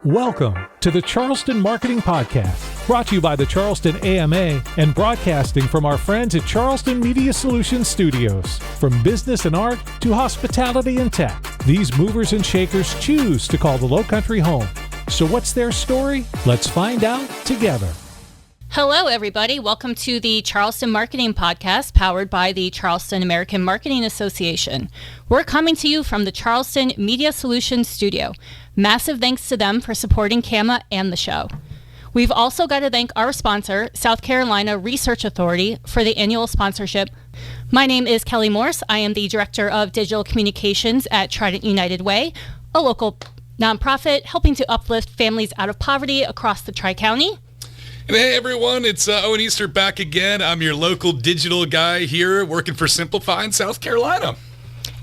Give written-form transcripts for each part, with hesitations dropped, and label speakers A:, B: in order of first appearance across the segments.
A: Welcome to the Charleston Marketing Podcast, brought to you by the Charleston AMA and broadcasting from our friends at Charleston Media Solutions Studios. From business and art to hospitality and tech, these movers and shakers choose to call the Lowcountry home. So what's their story? Let's find out together.
B: Hello, everybody. Welcome to the Charleston Marketing Podcast, powered by the Charleston American Marketing Association. We're coming to you from the Charleston Media Solutions Studio. Massive thanks to them for supporting CAMA and the show. We've also got to thank our sponsor, South Carolina Research Authority, for the annual sponsorship. My name is Kelly Morse. I am the Director of Digital Communications at Trident United Way, a local nonprofit helping to uplift families out of poverty across the Tri-County.
C: And hey everyone, it's Owen Easter back again. I'm your local digital guy here working for Simplify in South Carolina.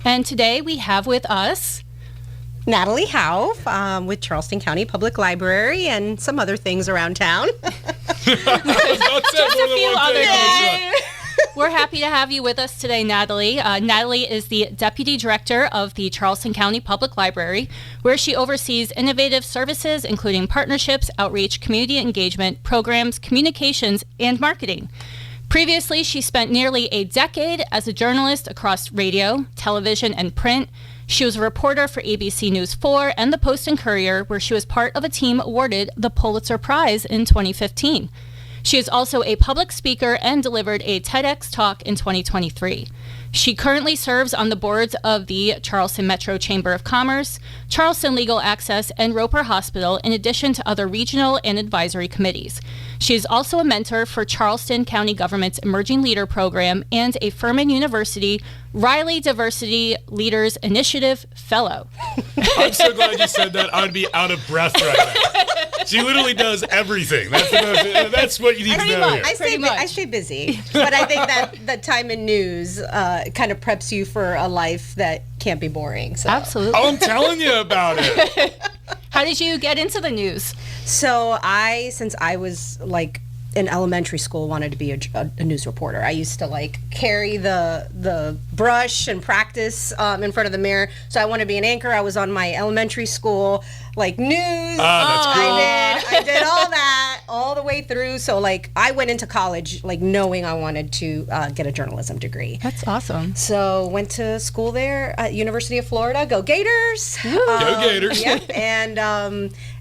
B: And today we have with us
D: Natalie Hauff with Charleston County Public Library and some other things around town.
B: Just a few other things. We're happy to have you with us today, Natalie. Natalie is the Deputy Director of the Charleston County Public Library, where she oversees innovative services, including partnerships, outreach, community engagement, programs, communications, and marketing. Previously, she spent nearly a decade as a journalist across radio, television, and print. She was a reporter for ABC News 4 and the Post and Courier, where she was part of a team awarded the Pulitzer Prize in 2015. She is also a public speaker and delivered a TEDx talk in 2023. She currently serves on the boards of the Charleston Metro Chamber of Commerce, Charleston Legal Access, and Roper Hospital, in addition to other regional and advisory committees. She is also a mentor for Charleston County Government's Emerging Leader Program and a Furman University Riley Diversity Leaders Initiative Fellow.
C: I'm so glad you said that. I would be out of breath right now. She literally does everything. That's what you need to know here.
D: I stay busy, but I think that the time in news kind of preps you for a life that can't be boring. So.
B: Absolutely.
C: Oh, I'm telling you about it.
B: How did you get into the news?
D: So since I was like in elementary school, wanted to be a news reporter. I used to carry the brush and practice in front of the mirror. So I wanted to be an anchor. I was on my elementary school news.
C: That's cool.
D: I did all that all the way through. So I went into college knowing I wanted to get a journalism degree.
B: That's awesome.
D: So went to school there at University of Florida. Go Gators!
C: Go Gators!
D: Yep.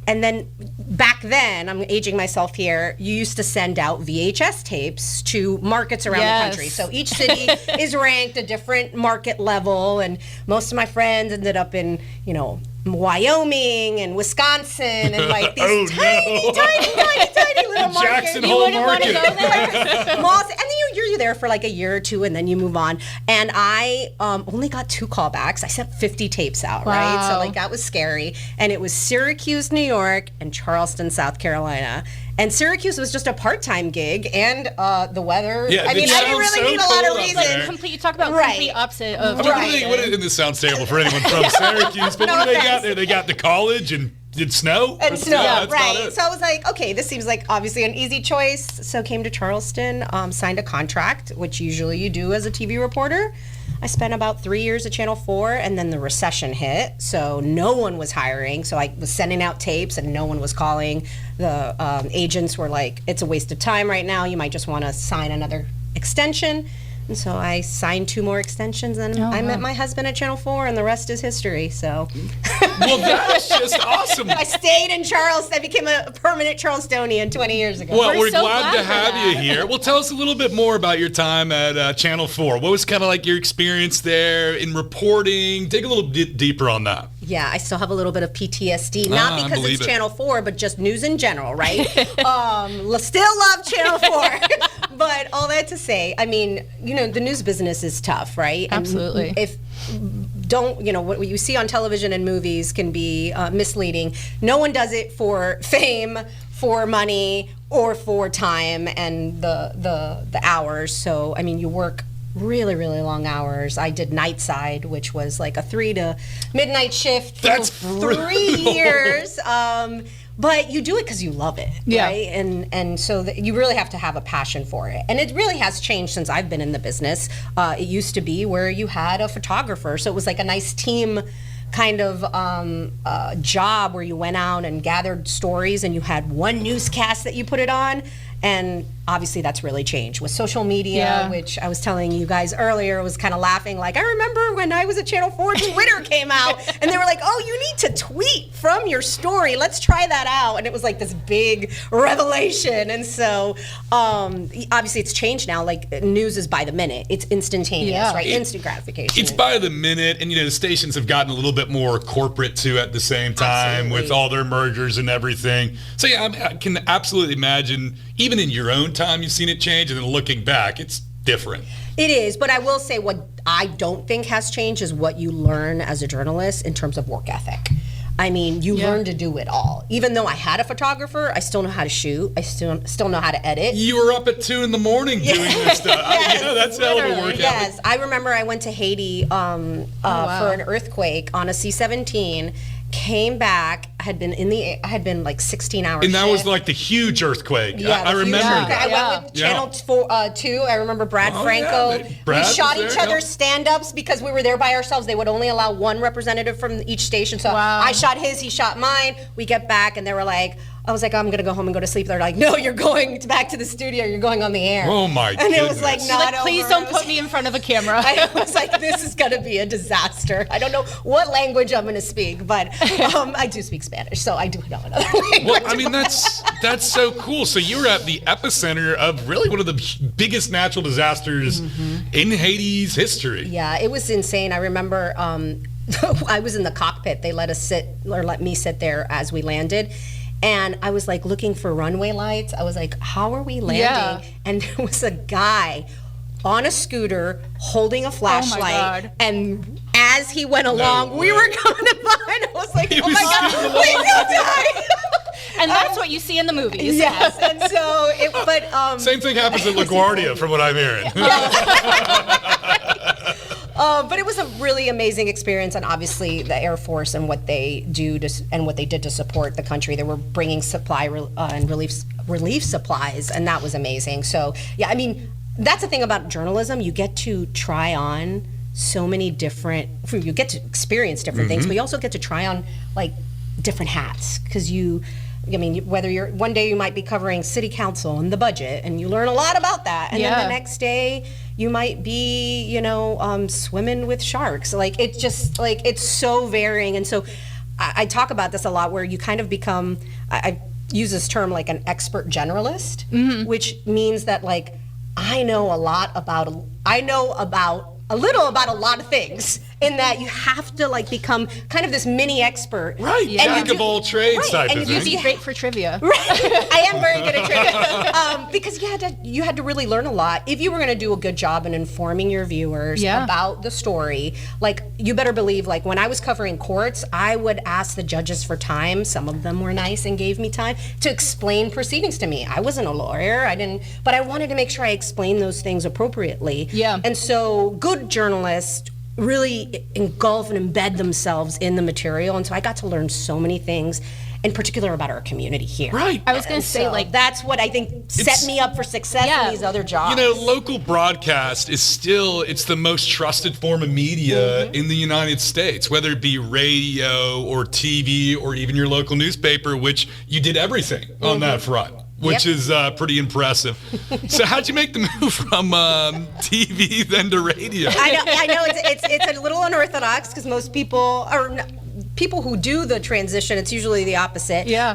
D: And then back then, I'm aging myself here, you used to send out VHS tapes to markets around the country. So each city is ranked a different market level, and most of my friends ended up in, Wyoming and Wisconsin and these tiny little markets.
C: Jackson Hole Market.
D: Malls, and then you're there for a year or two, and then you move on. And I only got 2 callbacks. I sent 50 tapes out, right? So that was scary. And it was Syracuse, New York, and Charleston, South Carolina. And Syracuse was just a part-time gig, and the weather.
C: Yeah,
D: I didn't really need a lot of reason.
B: You talk about complete opposite of.
C: And this sounds terrible for anyone from Syracuse, but what do they got there? They got the college and did snow?
D: And snow, right. So I was like, okay, this seems like obviously an easy choice. So came to Charleston, signed a contract, which usually you do as a TV reporter. I spent about 3 years at Channel 4, and then the recession hit, so no one was hiring. So I was sending out tapes, and no one was calling. The agents were like, it's a waste of time right now. You might just want to sign another extension. And so I signed 2 more extensions, and I met my husband at Channel 4, and the rest is history. So,
C: well, that's just awesome.
D: I stayed in Charleston. I became a permanent Charlestonian 20 years ago.
C: Well, we're
B: so
C: glad to have
B: that.
C: you here. Well, tell us a little bit more about your time at Channel 4. What was kind of your experience there in reporting? Dig a little bit deeper on that.
D: Yeah, I still have a little bit of PTSD, not because it's Channel 4, but just news in general, right? Still love Channel 4. But all that to say, I mean, the news business is tough, right?
B: Absolutely.
D: And what you see on television and movies can be misleading. No one does it for fame, for money, or for time and the hours. So, I mean, you work really, really long hours. I did Nightside, which was a 3 to midnight shift.
C: That's
D: for 3 years. But you do it because you love it, right? And so you really have to have a passion for it. And it really has changed since I've been in the business. It used to be where you had a photographer, so it was a nice team kind of job where you went out and gathered stories and you had one newscast that you put it on. And obviously that's really changed with social media, which I was telling you guys earlier, was kind of laughing. Like, I remember when I was at Channel 4, Twitter came out and they were like, oh, you need to tweet from your story. Let's try that out. And it was like this big revelation. And so obviously it's changed now. Like, news is by the minute. It's instantaneous, right? Instant gratification.
C: It's by the minute. And, the stations have gotten a little bit more corporate too at the same time with all their mergers and everything. So, I can absolutely imagine, even in your own time, you've seen it change, and then looking back, it's different.
D: It is, but I will say what I don't think has changed is what you learn as a journalist in terms of work ethic. I mean, you learn to do it all. Even though I had a photographer, I still know how to shoot. I still know how to edit.
C: You were up at 2 a.m. doing this stuff. That's hell of a workout.
D: Yes, I remember I went to Haiti for an earthquake on a C-17. Came back. I had been like 16 hours.
C: And that was like the huge earthquake.
D: Yeah,
C: I remember that.
D: I went with Channel 2. I remember Brad Franco.
C: Brad
D: we shot
C: was
D: each
C: there,
D: other's stand-ups because we were there by ourselves. They would only allow one representative from each station. So I shot his, he shot mine. We get back and they were like, I was like, I'm going to go home and go to sleep. They're like, no, you're going back to the studio. You're going on the air.
C: Oh, my goodness.
D: And it was like, not over.
B: Please don't put me in front of a camera.
D: I was like, this is going to be a disaster. I don't know what language I'm going to speak, but I do speak Spanish, so I do know another language.
C: Well, I mean, that's so cool. So you were at the epicenter of really one of the biggest natural disasters in Haiti's history.
D: Yeah, it was insane. I remember I was in the cockpit. They let me sit there as we landed. And I was like looking for runway lights. I was like, how are we landing? Yeah. And there was a guy on a scooter holding a flashlight. And as he went along, we were coming behind. I was like, oh my God, please don't die.
B: And that's what you see in the movies.
D: Yes. And so,
C: same thing happens at LaGuardia from what I'm hearing.
D: But it was a really amazing experience, and obviously the Air Force and what they do and what they did to support the country. They were bringing supply and relief supplies, and that was amazing. So yeah, I mean, that's the thing about journalism. You get to try on so many different. You get to experience different things, but you also get to try on like different hats because I mean, whether you're one day you might be covering city council and the budget, and you learn a lot about that, and then the next day you might be, swimming with sharks. Like it's just like it's so varying, and so I talk about this a lot, where you kind of become. I use this term like an expert generalist, which means that like I know a little about a lot of things. In that you have to like become kind of this mini expert,
C: right? Jack of all trades type of thing.
B: You'd be great for trivia,
D: right? I am very good at trivia because you had to really learn a lot if you were going to do a good job in informing your viewers about the story. Like you better believe, like when I was covering courts, I would ask the judges for time. Some of them were nice and gave me time to explain proceedings to me. I wasn't a lawyer, but I wanted to make sure I explained those things appropriately. Yeah, and so good journalists really engulf and embed themselves in the material, and so I got to learn so many things, in particular about our community here.
C: Right.
B: I was going to say, like,
D: that's what I think set me up for success in these other jobs.
C: Local broadcast is still, it's the most trusted form of media in the United States, whether it be radio or TV or even your local newspaper, which you did everything on that front. Which is pretty impressive. So how'd you make the move from TV then to radio?
D: I know it's a little unorthodox because most people who do the transition, it's usually the opposite. Yeah.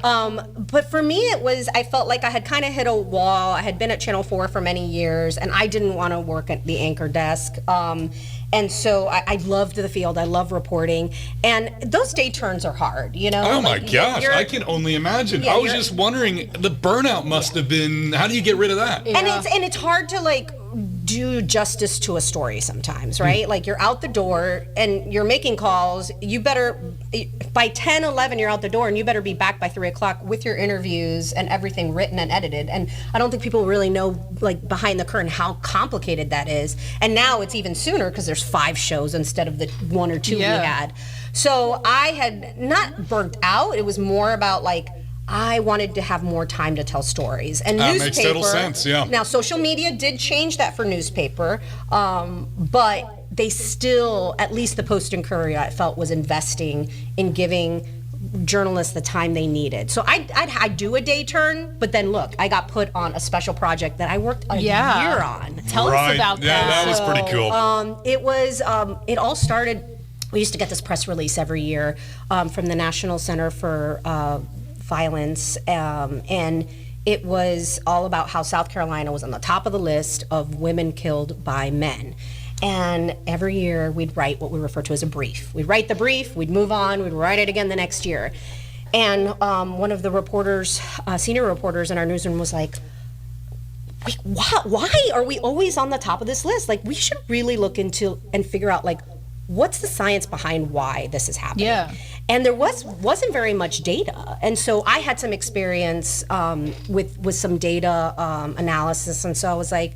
D: But for me, I felt like I had kind of hit a wall. I had been at Channel 4 for many years, and I didn't want to work at the anchor desk. And so I loved the field. I love reporting. And those day turns are hard,
C: Oh my gosh, I can only imagine. I was just wondering, the burnout must have been, how do you get rid of that?
D: Yeah. And it's hard to like do justice to a story sometimes, right? Like you're out the door and you're making calls. You better, by 10, 11, you're out the door and you better be back by 3 o'clock with your interviews and everything written and edited. And I don't think people really know like behind the curtain how complicated that is. And now it's even sooner because there's 5 shows instead of the 1 or 2 we had. So I had not burnt out. It was more about like, I wanted to have more time to tell stories. And newspaper,
C: makes total sense, yeah.
D: Now, social media did change that for newspaper, but they still, at least the Post and Courier, I felt was investing in giving journalists the time they needed. So I'd do a day turn, but then look, I got put on a special project that I worked a year on.
B: Tell us about that.
C: Yeah, that was pretty cool.
D: It was, it all started, we used to get this press release every year from the National Center for Violence, and it was all about how South Carolina was on the top of the list of women killed by men. And every year we'd write what we refer to as a brief. We'd write the brief, we'd move on, we'd write it again the next year. And one of the reporters, senior reporters in our newsroom was like, wait, why are we always on the top of this list? Like, we should really look into and figure out, like, what's the science behind why this is happening?
B: Yeah.
D: And there wasn't very much data. And so I had some experience with some data analysis. And so I was like,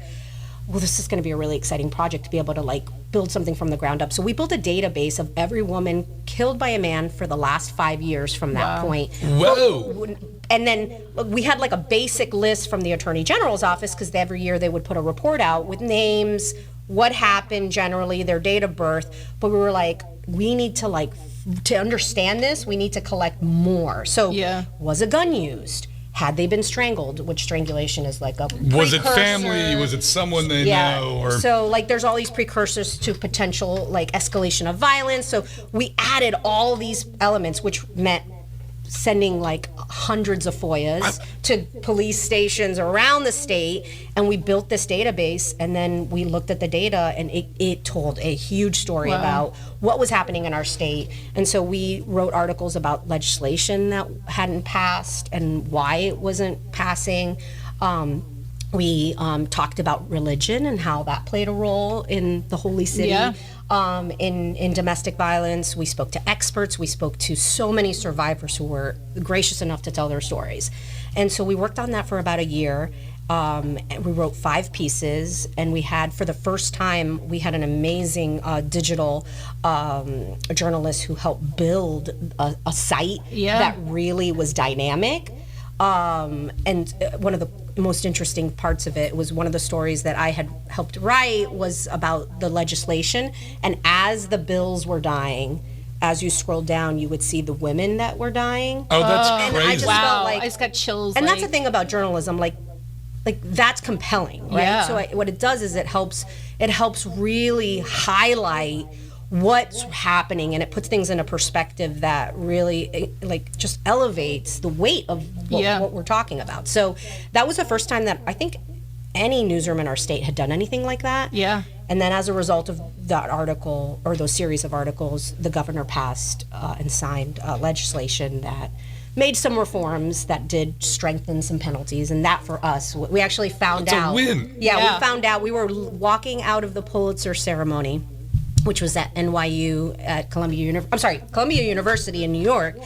D: well, this is going to be a really exciting project to be able to like build something from the ground up. So we built a database of every woman killed by a man for the last 5 years from that point.
C: Whoa.
D: And then we had like a basic list from the Attorney General's office, because every year they would put a report out with names, what happened generally, their date of birth. But we were like, we need to to understand this, we need to collect more. So was a gun used? Had they been strangled, which strangulation is like a
C: Was it
D: precursor.
C: family? Was it someone they know? Or
D: So like there's all these precursors to potential like escalation of violence. So we added all these elements, which meant sending like hundreds of FOIAs to police stations around the state, and we built this database, and then we looked at the data, and it told a huge story about what was happening in our state. And so we wrote articles about legislation that hadn't passed and why it wasn't passing. We talked about religion and how that played a role in the Holy City. In domestic violence. We spoke to experts. We spoke to so many survivors who were gracious enough to tell their stories. And so we worked on that for about a year. And we wrote 5 pieces, and we had, for the first time, we had an amazing digital journalist who helped build a site that really was dynamic. And one of the most interesting parts of it was one of the stories that I had helped write was about the legislation. And as the bills were dying, as you scroll down, you would see the women that were dying.
C: Oh, that's
D: And
C: crazy.
D: I just felt like,
B: I just got chills.
D: and that's the thing about journalism, like that's compelling, right?
B: Yeah.
D: So what it does is it helps really highlight what's happening, and it puts things in a perspective that really like just elevates the weight of what we're talking about. So that was the first time that I think any newsroom in our state had done anything like that.
B: Yeah.
D: And then as a result of that article, or those series of articles, the governor passed and signed legislation that made some reforms that did strengthen some penalties. And that for us, we actually found out.
C: It's a win.
D: Yeah, we found out. We were walking out of the Pulitzer ceremony, which was at NYU at Columbia University in New York.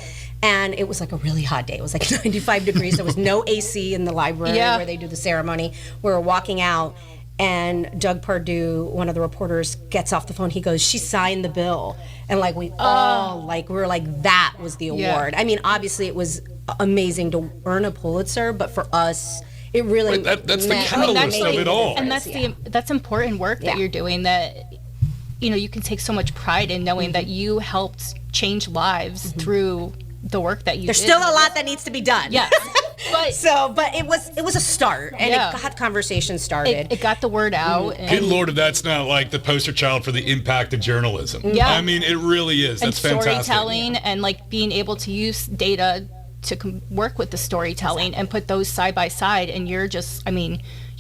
D: And it was like a really hot day. It was like 95 degrees. There was no AC in the library where they do the ceremony. We were walking out, and Doug Pardue, one of the reporters, gets off the phone. He goes, "She signed the bill." And like we all, like, we were like, that was the award. I mean, obviously it was amazing to earn a Pulitzer, but for us, it really
C: that's the catalyst of it all.
B: And that's important work that you're doing, that you can take so much pride in knowing that you helped change lives through the work that you
D: There's
B: did.
D: still a lot that needs to be done.
B: Yes.
D: But it was a start, and it got conversation started.
B: It got the word out.
C: Good Lord, if that's not like the poster child for the impact of journalism.
B: Yeah.
C: I mean, it really is.
B: And
C: That's fantastic.
B: storytelling, and like being able to use data to work with the storytelling and put those side by side, and you're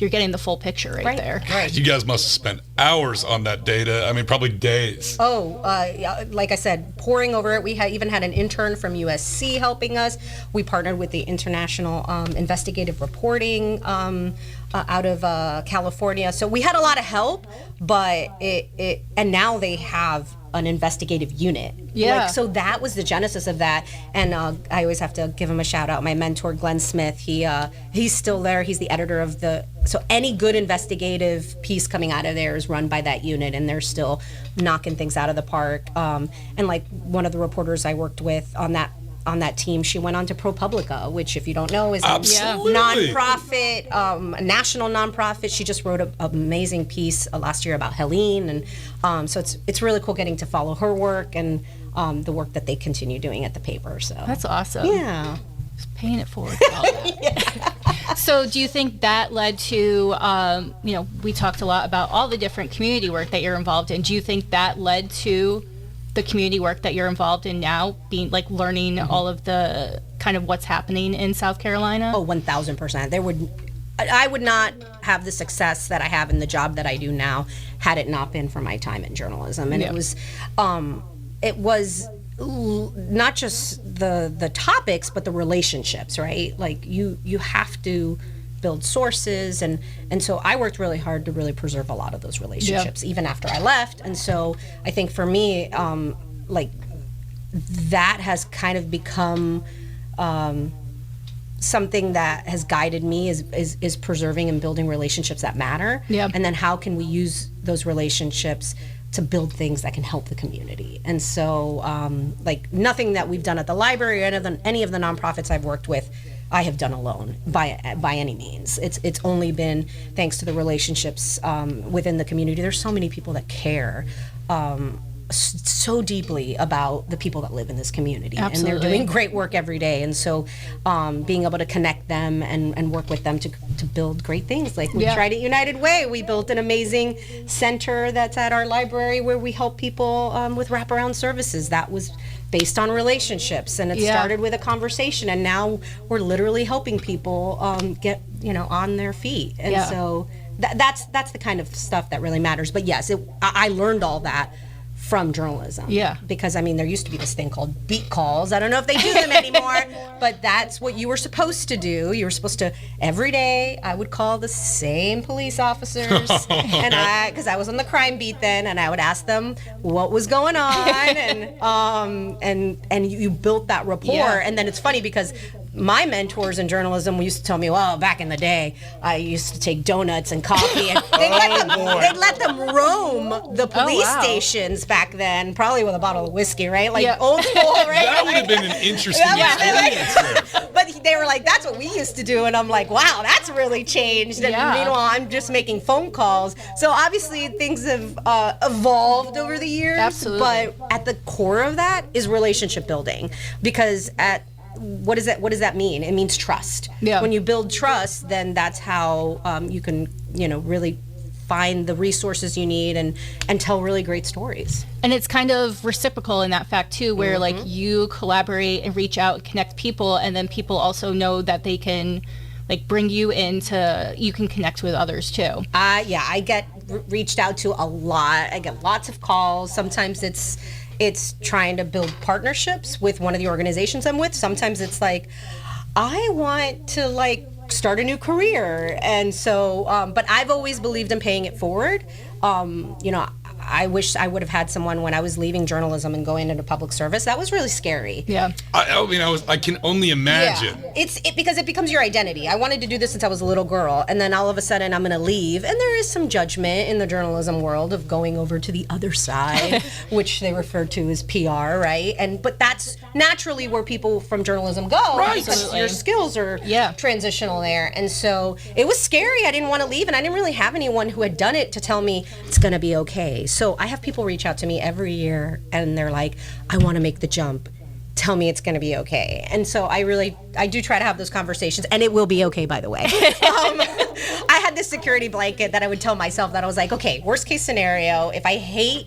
B: getting the full picture right there.
C: You guys must have spent hours on that data. I mean, probably days.
D: Like I said, poring over it. We even had an intern from USC helping us. We partnered with the International Investigative Reporting out of California. So we had a lot of help, but and now they have an investigative unit.
B: Yeah.
D: So that was the genesis of that. And I always have to give him a shout out. My mentor, Glenn Smith, he's still there. He's the editor of so any good investigative piece coming out of there is run by that unit, and they're still knocking things out of the park. And like one of the reporters I worked with on that on that team, she went on to ProPublica, which, if you don't know, is a
C: Absolutely.
D: nonprofit, a national nonprofit. She just wrote an amazing piece last year about Helene, and so it's really cool getting to follow her work and the work that they continue doing at the paper. So
B: That's awesome.
D: yeah.
B: Just paying it forward. So do you think that led to, we talked a lot about all the different community work that you're involved in. Do you think that led to the community work that you're involved in now, being like learning all of the kind of what's happening in South Carolina?
D: Oh, 1,000%. I would not have the success that I have in the job that I do now had it not been for my time in journalism. And it was not just the topics, but the relationships, right? Like you have to build sources, and so I worked really hard to really preserve a lot of those relationships even after I left. And so I think for me, like that has kind of become something that has guided me is preserving and building relationships that matter. And then how can we use those relationships to build things that can help the community. And so like nothing that we've done at the library or any of the nonprofits I've worked with, I have done alone by any means. It's only been thanks to the relationships within the community. There's so many people that care so deeply about the people that live in this community.
B: Absolutely.
D: And they're doing great work every day. And so being able to connect them and work with them to build great things. Like we tried at United Way. We built an amazing center that's at our library where we help people with wraparound services. That was based on relationships, and it started with a conversation, and now we're literally helping people get on their feet. And so that's the kind of stuff that really matters. But yes, I learned all that from journalism. Because there used to be this thing called beat calls. I don't know if they do them anymore, but that's what you were supposed to do. You were supposed to, every day I would call the same police officers, and because I was on the crime beat then, and I would ask them what was going on, and you built that rapport. And then it's funny because my mentors in journalism used to tell me, well, back in the day, I used to take donuts and coffee, and they'd let them roam the police stations back then, probably with a bottle of whiskey, right? Like old school, right?
C: That would have been an interesting experience.
D: But they were like, that's what we used to do. And I'm like, wow, that's really changed. And meanwhile, I'm just making phone calls. So obviously things have evolved over the years.
B: Absolutely.
D: But at the core of that is relationship building. Because what does that mean? It means trust. When you build trust, then that's how you can, really find the resources you need and tell really great stories.
B: And it's kind of reciprocal in that fact too, where like you collaborate and reach out and connect people, and then people also know that they can like bring you into, you can connect with others too.
D: I get reached out to a lot. I get lots of calls. Sometimes it's trying to build partnerships with one of the organizations I'm with. Sometimes it's like, I want to start a new career. And so, but I've always believed in paying it forward. I wish I would have had someone when I was leaving journalism and going into public service. That was really scary.
C: I can only imagine.
D: It's because it becomes your identity. I wanted to do this since I was a little girl, and then all of a sudden I'm going to leave, and there is some judgment in the journalism world of going over to the other side, which they refer to as PR, right? But that's naturally where people from journalism go,
C: right?
D: Because your skills are transitional there. And so it was scary. I didn't want to leave, and I didn't really have anyone who had done it to tell me it's going to be okay. So I have people reach out to me every year, and they're like, I want to make the jump. Tell me it's going to be okay. And so I do try to have those conversations, and it will be okay, by the way. I had this security blanket that I would tell myself that I was like, okay, worst case scenario, if I hate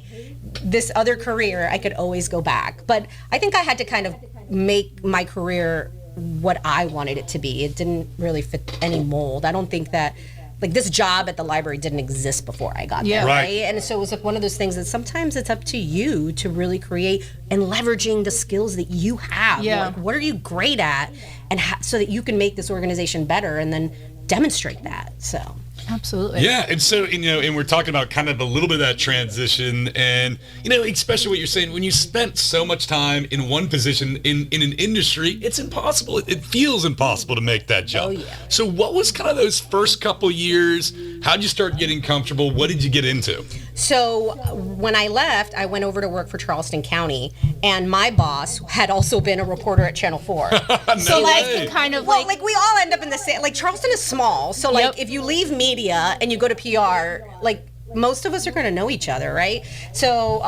D: this other career, I could always go back. But I think I had to kind of make my career what I wanted it to be. It didn't really fit any mold. I don't think that this job at the library didn't exist before I got there, right? And so it was one of those things that sometimes it's up to you to really create and leveraging the skills that you have. What are you great at, and so that you can make this organization better and then demonstrate that. So.
B: Absolutely.
C: Yeah, and so, and we're talking about kind of a little bit of that transition, and, especially what you're saying, when you spent so much time in one position in an industry, it's impossible. It feels impossible to make that jump.
D: Oh, yeah.
C: So what was kind of those first couple years? How'd you start getting comfortable? What did you get into?
D: So when I left, I went over to work for Charleston County, and my boss had also been a reporter at Channel 4.
B: So
C: way.
B: kind of
D: Well, like we all end up in the same, like Charleston is small, so like
B: Yep.
D: if you leave media and you go to PR, like most of us are going to know each other, right? So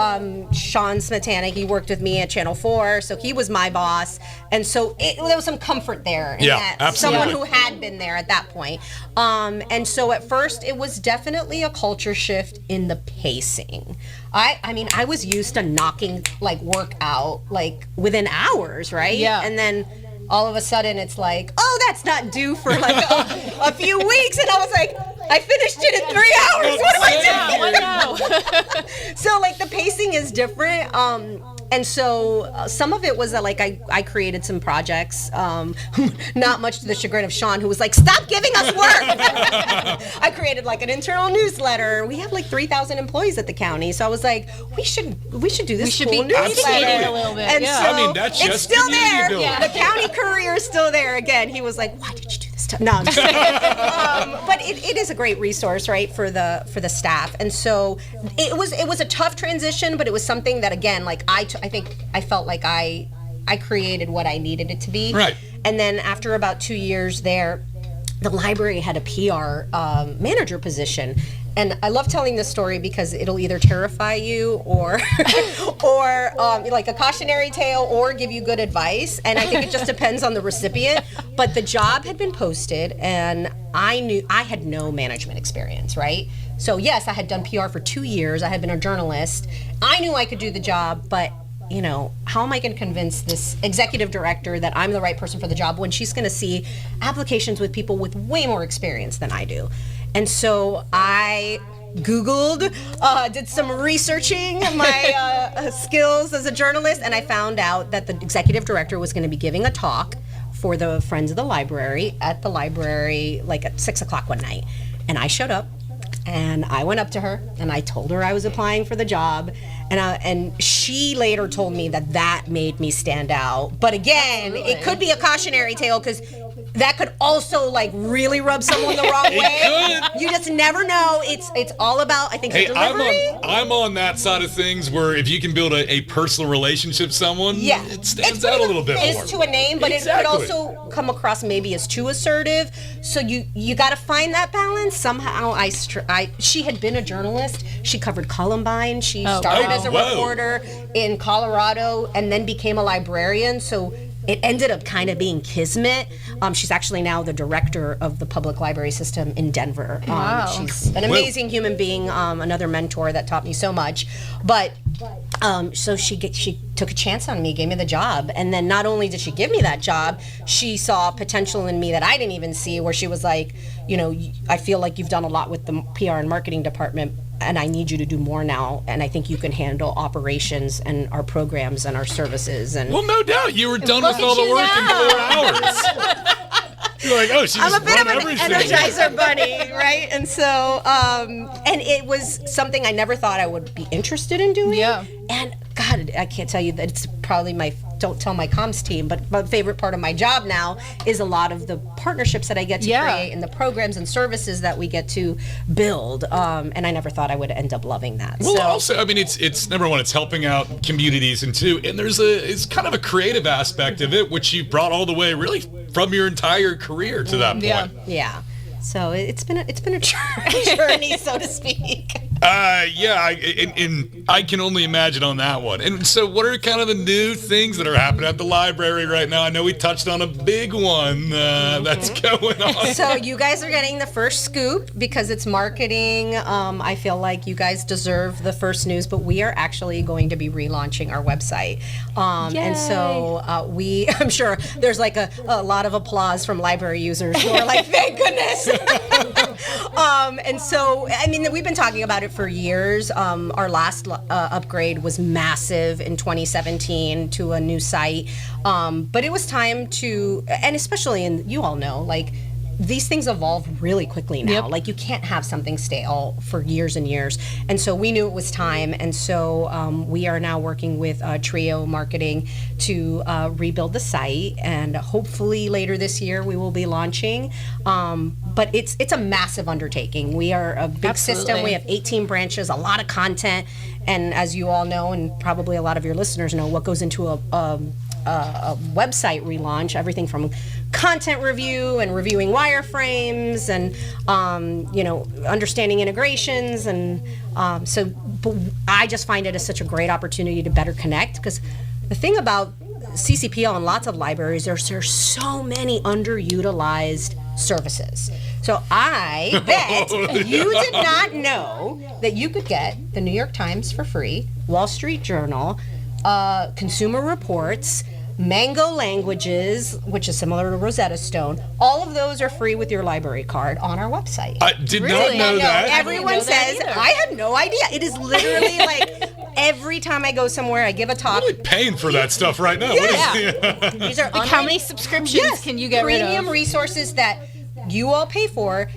D: Sean Smetana, he worked with me at Channel 4, so he was my boss, and so there was some comfort there in
C: Yeah,
D: that.
C: absolutely.
D: Someone who had been there at that point. And so at first it was definitely a culture shift in the pacing. I mean, I was used to knocking like work out like within hours, right?
B: Yeah.
D: And then all of a sudden it's like, oh, that's not due for like a few weeks. And I was like, I finished it in 3 hours. What am I doing?
B: no.
D: So like the pacing is different. And so some of it was that like I created some projects, not much to the chagrin of Sean, who was like, stop giving us work. I created like an internal newsletter. We have like 3,000 employees at the county. So I was like, we should do this
B: We should
D: cool
B: be
D: newsletter.
B: educated a little bit.
D: And
B: Yeah.
D: so
C: I mean, that's
D: it's
C: just
D: still
C: community
D: there.
C: building.
B: Yeah.
D: The county courier is still there. Again, he was like, why did you do this to? No, I'm just kidding. But it is a great resource, right, for the staff. And so it was a tough transition, but it was something that, again, like I think I felt like I created what I needed it to be.
C: Right.
D: And then after about 2 years there, the library had a PR manager position. And I love telling this story because it'll either terrify you or like a cautionary tale or give you good advice. And I think it just depends on the recipient. But the job had been posted and I knew I had no management experience, right? So yes, I had done PR for 2 years. I had been a journalist. I knew I could do the job, but you know, how am I going to convince this executive director that I'm the right person for the job when she's going to see applications with people with way more experience than I do? And so I Googled, did some researching my skills as a journalist, and I found out that the executive director was going to be giving a talk for the Friends of the Library at the library like at 6 o'clock one night. And I showed up. And I went up to her and I told her I was applying for the job, and she later told me that made me stand out. But again, it could be a cautionary tale because that could also like really rub someone the wrong way.
C: could.
D: You just never know. It's all about, I think, the
C: Hey,
D: delivery.
C: I'm on that side of things where if you can build a personal relationship with someone,
D: Yeah,
C: it stands out a little bit more.
D: It's to a name, but
C: Exactly.
D: it could also come across maybe as too assertive. So you got to find that balance. Somehow she had been a journalist. She covered Columbine. She started as a
C: whoa.
D: reporter in Colorado and then became a librarian. So it ended up kind of being kismet. She's actually now the director of the public library system in Denver.
B: Wow.
D: She's an amazing human being, another mentor that taught me so much. But so she took a chance on me, gave me the job. And then not only did she give me that job, she saw potential in me that I didn't even see, where she was like, you know, I feel like you've done a lot with the PR and marketing department, and I need you to do more now, and I think you can handle operations and our programs and our services. And
C: Well, no doubt. You were done
B: Look
C: with all
B: at
C: the
B: you
C: work
B: now.
C: in 4 hours. You're like, oh, she
D: I'm
C: just
D: a bit
C: run
D: of an
C: everything.
D: energizer bunny, right? And so, and it was something I never thought I would be interested in doing.
B: Yeah.
D: And God, I can't tell you that it's probably don't tell my comms team, but my favorite part of my job now is a lot of the partnerships that I get to create and the programs and services that we get to build. And I never thought I would end up loving that.
C: Well,
D: so,
C: also, I mean, it's number one, it's helping out communities, and two, and it's kind of a creative aspect of it, which you brought all the way really from your entire career to that point.
B: Yeah.
D: yeah. So it's been a journey, so to speak.
C: Yeah, and I can only imagine on that one. And so what are kind of the new things that are happening at the library right now? I know we touched on a big one that's going on.
D: So you guys are getting the first scoop because it's marketing. I feel like you guys deserve the first news, but we are actually going to be relaunching our website. And so I'm sure there's like a lot of applause from library users who are like, thank goodness. And so, I mean, we've been talking about it for years. Our last upgrade was massive in 2017 to a new site. But it was time to, and especially you all know, like, these things evolve really quickly now.
B: Yep.
D: Like you can't have something stale for years and years. And so we knew it was time. And so we are now working with Trio Marketing to rebuild the site. And hopefully later this year we will be launching. But it's a massive undertaking. We are a big system. We have 18 branches, a lot of content. And as you all know, and probably a lot of your listeners know, what goes into a website relaunch, everything from content review and reviewing wireframes and understanding integrations, and but I just find it as such a great opportunity to better connect, because the thing about CCPL and lots of libraries, there's so many underutilized services. So I bet you did not know that you could get the New York Times for free, Wall Street Journal, Consumer Reports, Mango Languages, which is similar to Rosetta Stone. All of those are free with your library card on our website.
C: I did not know that.
D: Everyone says, I had no idea. It is literally like every time I go somewhere, I give a talk.
C: I'm really paying for that stuff right now.
D: Yeah. These are
B: how many subscriptions can you get rid of?
D: Premium resources that you all pay for.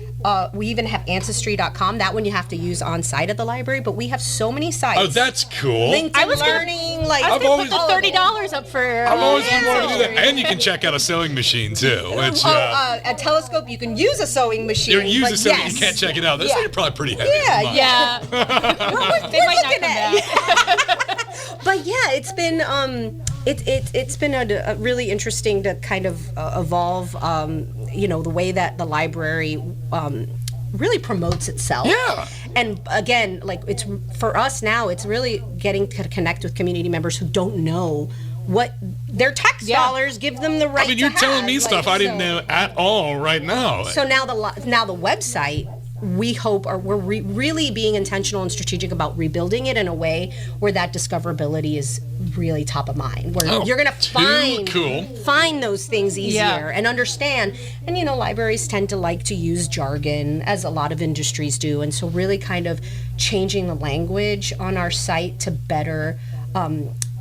D: We even have Ancestry.com. That one you have to use on site at the library, but we have so many sites.
C: Oh, that's cool.
D: LinkedIn Learning.
B: I was going to put the $30 up for.
C: I've always been wanting to do that. And you can check out a sewing machine, too. Which,
D: a telescope, you can use a sewing machine.
C: You use a sewing machine, you can't check it out. Those things are probably pretty heavy.
D: Yeah.
B: They might not come back.
D: But yeah, it's been it's been a really interesting to kind of evolve the way that the library really promotes itself.
C: Yeah.
D: And again, like it's for us now, it's really getting to connect with community members who don't know what their tax dollars give them the right.
C: I mean, you're
D: to
C: telling
D: have.
C: me stuff I didn't know at all right now.
D: So now the website, we hope, or we're really being intentional and strategic about rebuilding it in a way where that discoverability is really top of mind, where you're going to find those things easier and understand. And libraries tend to like to use jargon, as a lot of industries do, and so really kind of changing the language on our site to better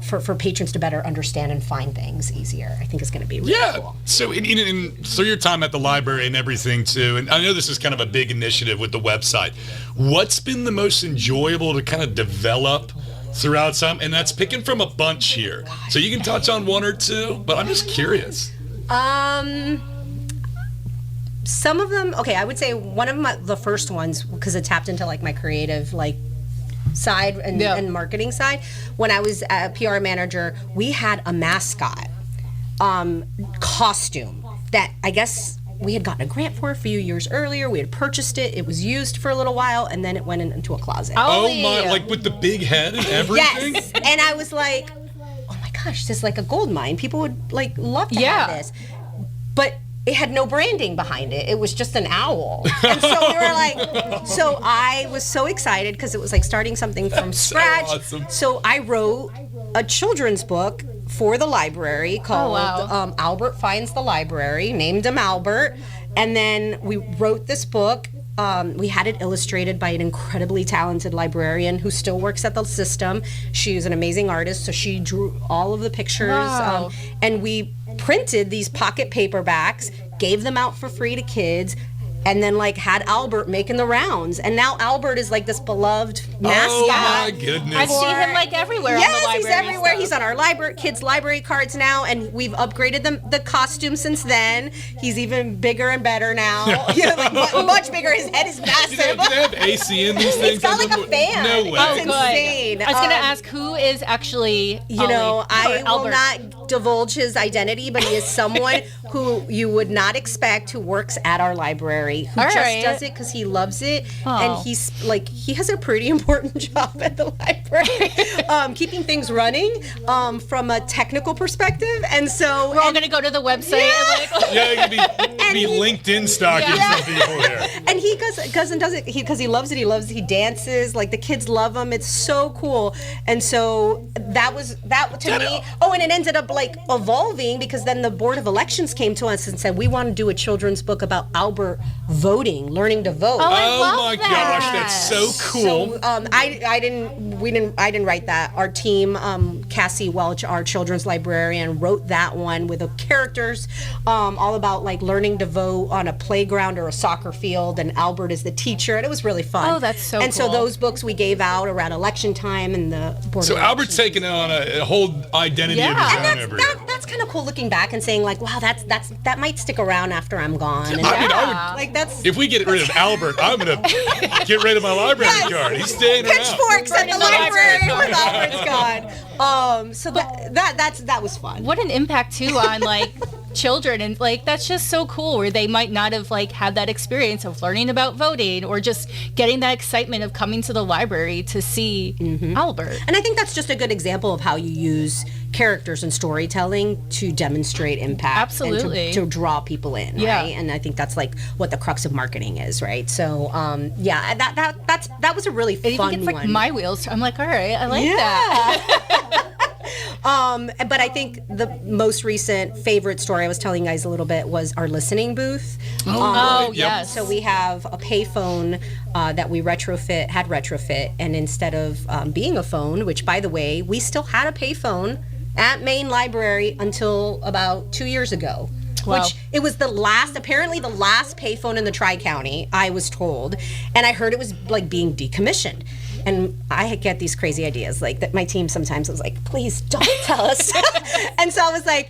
D: for patrons to better understand and find things easier, I think is going to be really cool.
C: So through your time at the library and everything too, and I know this is kind of a big initiative with the website, what's been the most enjoyable to kind of develop throughout time? And that's picking from a bunch here. So you can touch on one or two, but I'm just curious.
D: Some of them, I would say one of the first ones, because it tapped into like my creative side and marketing side. When I was a PR manager, we had a mascot costume that I guess we had gotten a grant for a few years earlier. We had purchased it. It was used for a little while, and then it went into a closet.
C: Oh my, like with the big head and everything?
D: Yes. And I was like, oh my gosh, this is like a gold mine. People would love to have this. But it had no branding behind it. It was just an owl. And so we were like, so I was so excited because it was like starting something from scratch.
C: So awesome.
D: So I wrote a children's book for the library called Albert Finds the Library, named him Albert. And then we wrote this book. We had it illustrated by an incredibly talented librarian who still works at the system. She is an amazing artist, so she drew all of the pictures.
B: Wow.
D: And we printed these pocket paperbacks, gave them out for free to kids, and then had Albert making the rounds. And now Albert is like this beloved mascot.
C: Oh my goodness.
B: I see him everywhere on the library.
D: Yes, he's everywhere. He's on our kids' library cards now, and we've upgraded the costume since then. He's even bigger and better now. Much bigger. His head is massive.
C: Do they have AC in these things?
D: It's got like a fan.
C: No way.
B: Oh,
D: It's
B: good.
D: insane.
B: I was going to ask who is actually
D: I will
B: Albert.
D: not divulge his identity, but he is someone who you would not expect who works at our library, who does it because he loves it, and he's he has a pretty important job at the library, keeping things running from a technical perspective, and so
B: we're all going to go to the website.
C: It could be LinkedIn stalking some people here.
D: And he does it because he loves it. He dances. The kids love him. It's so cool. And so that to me. Oh, and it ended up evolving because then the Board of Elections came to us and said we want to do a children's book about Albert voting, learning to vote.
C: Oh my gosh, that's so cool.
D: So I didn't write that. Our team, Cassie Welch, our children's librarian, wrote that one with the characters all about learning to vote on a playground or a soccer field, and Albert is the teacher, and it was really fun.
B: Oh, that's so
D: And
B: cool.
D: so those books we gave out around election time and the board.
C: So
D: of
C: Albert's
D: elections.
C: taking on a whole identity of his
B: Yeah.
C: own over here.
D: That's kind of cool looking back and saying like, wow, that might stick around after I'm gone. And
C: I mean, I
B: Yeah.
C: would,
D: like that's
C: if we get rid of Albert, I'm gonna get rid of my library card. He's staying around.
D: pitchforks at the
B: Burning the library
D: library when Albert's gone. So that was fun.
B: What an impact too on like children, and like that's just so cool, where they might not have like had that experience of learning about voting or just getting that excitement of coming to the library to see Albert.
D: And I think that's just a good example of how you use characters and storytelling to demonstrate impact.
B: Absolutely.
D: And to draw people in,
B: Yeah.
D: right? And I think that's like what the crux of marketing is, right? So, yeah, that was a really
B: It
D: fun
B: even gets like
D: one.
B: my wheels. I'm like, all right, I like that.
D: But I think the most recent favorite story I was telling you guys a little bit was our listening booth.
B: Oh,
C: Yep.
B: yes.
D: So we have a payphone that we had retrofit, and instead of being a phone, which by the way, we still had a payphone at Main Library until about 2 years ago.
B: Wow.
D: Which it was apparently the last payphone in the Tri-County, I was told, and I heard it was like being decommissioned. And I get these crazy ideas, like that my team sometimes was like, please don't tell us. And so I was like,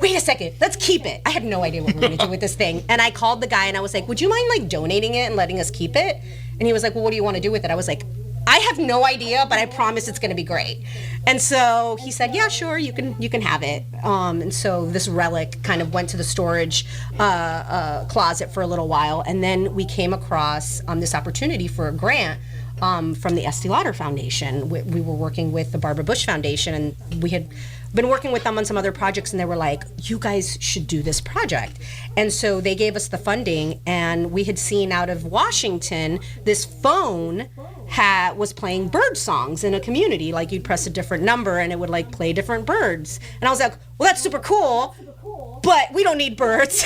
D: wait a second, let's keep it. I had no idea what we were gonna do with this thing. And I called the guy and I was like, would you mind like donating it and letting us keep it? And he was like, well, what do you want to do with it? I was like, I have no idea, but I promise it's gonna be great. And so he said, yeah, sure, you can have it. And so this relic kind of went to the storage closet for a little while. And then we came across this opportunity for a grant from the Estee Lauder Foundation. We were working with the Barbara Bush Foundation, and we had been working with them on some other projects, and they were like, you guys should do this project. And so they gave us the funding, and we had seen out of Washington, this phone was playing bird songs in a community. Like you'd press a different number and it would like play different birds. And I was like, well, that's super cool. But we don't need birds.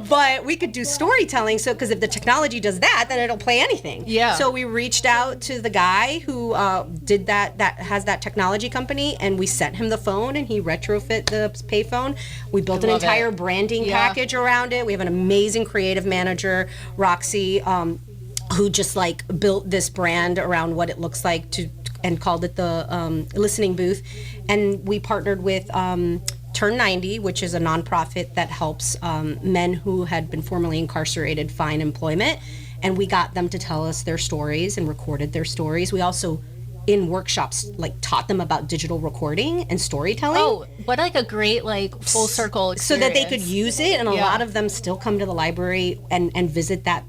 D: But we could do storytelling. So, because if the technology does that, then it'll play anything.
B: Yeah.
D: So we reached out to the guy who did that has that technology company, and we sent him the phone, and he retrofit the payphone. We built an
B: love
D: entire
B: it.
D: branding
B: Yeah.
D: package around it. We have an amazing creative manager, Roxy, who just like built this brand around what it looks like and called it the listening booth. And we partnered with Turn 90, which is a nonprofit that helps men who had been formerly incarcerated find employment. And we got them to tell us their stories and recorded their stories. We also, in workshops, like taught them about digital recording and storytelling.
B: Oh, what like a great like full circle experience.
D: So that they could use it, and a
B: Yeah.
D: lot of them still come to the library and visit that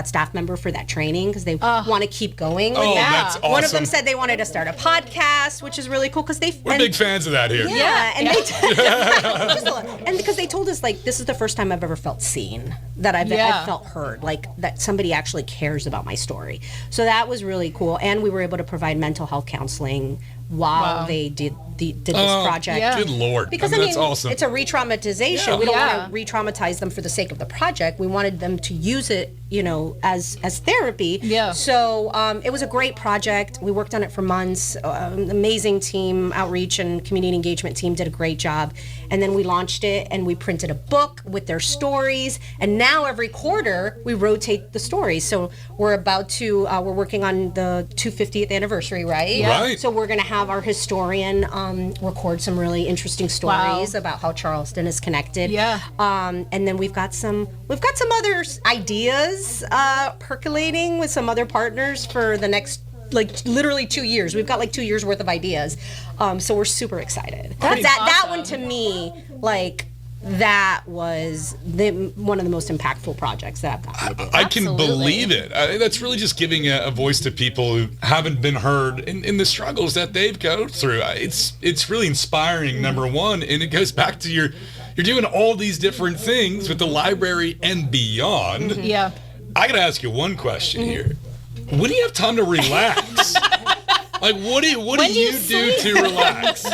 D: staff member for that training because they want to keep going with
C: Oh,
D: that.
C: that's awesome.
D: One of them said they wanted to start a podcast, which is really cool because
C: We're big fans of that here.
D: Yeah, and and because they told us like this is the first time I've ever felt seen, that I've felt heard, like that somebody actually cares about my story. So that was really cool, and we were able to provide mental health counseling while they did this project.
B: yeah.
C: Good Lord.
D: Because
C: I mean, that's awesome.
D: it's a re-traumatization.
C: Yeah.
D: We don't
B: Yeah.
D: want to re-traumatize them for the sake of the project. We wanted them to use it, as therapy.
B: Yeah.
D: So it was a great project. We worked on it for months. Amazing team, outreach and community engagement team did a great job. And then we launched it, and we printed a book with their stories. And now every quarter we rotate the stories. So we're we're working on the 250th anniversary, right?
C: Yeah. Right.
D: So we're going to have our historian record some really interesting stories about how Charleston is connected.
B: Yeah.
D: And then we've got some other ideas percolating with some other partners for the next literally 2 years. We've got 2 years worth of ideas. So we're super excited.
B: That's
D: That
B: awesome.
D: one to me, that was one of the most impactful projects that I've gotten to do.
C: I can
B: Absolutely.
C: believe it. That's really just giving a voice to people who haven't been heard in the struggles that they've go through. It's really inspiring, number one, and it goes back to you're doing all these different things with the library and beyond.
B: Mm-hmm. Yeah.
C: I gotta ask you one question here. When do you have time to relax? What do you do to relax?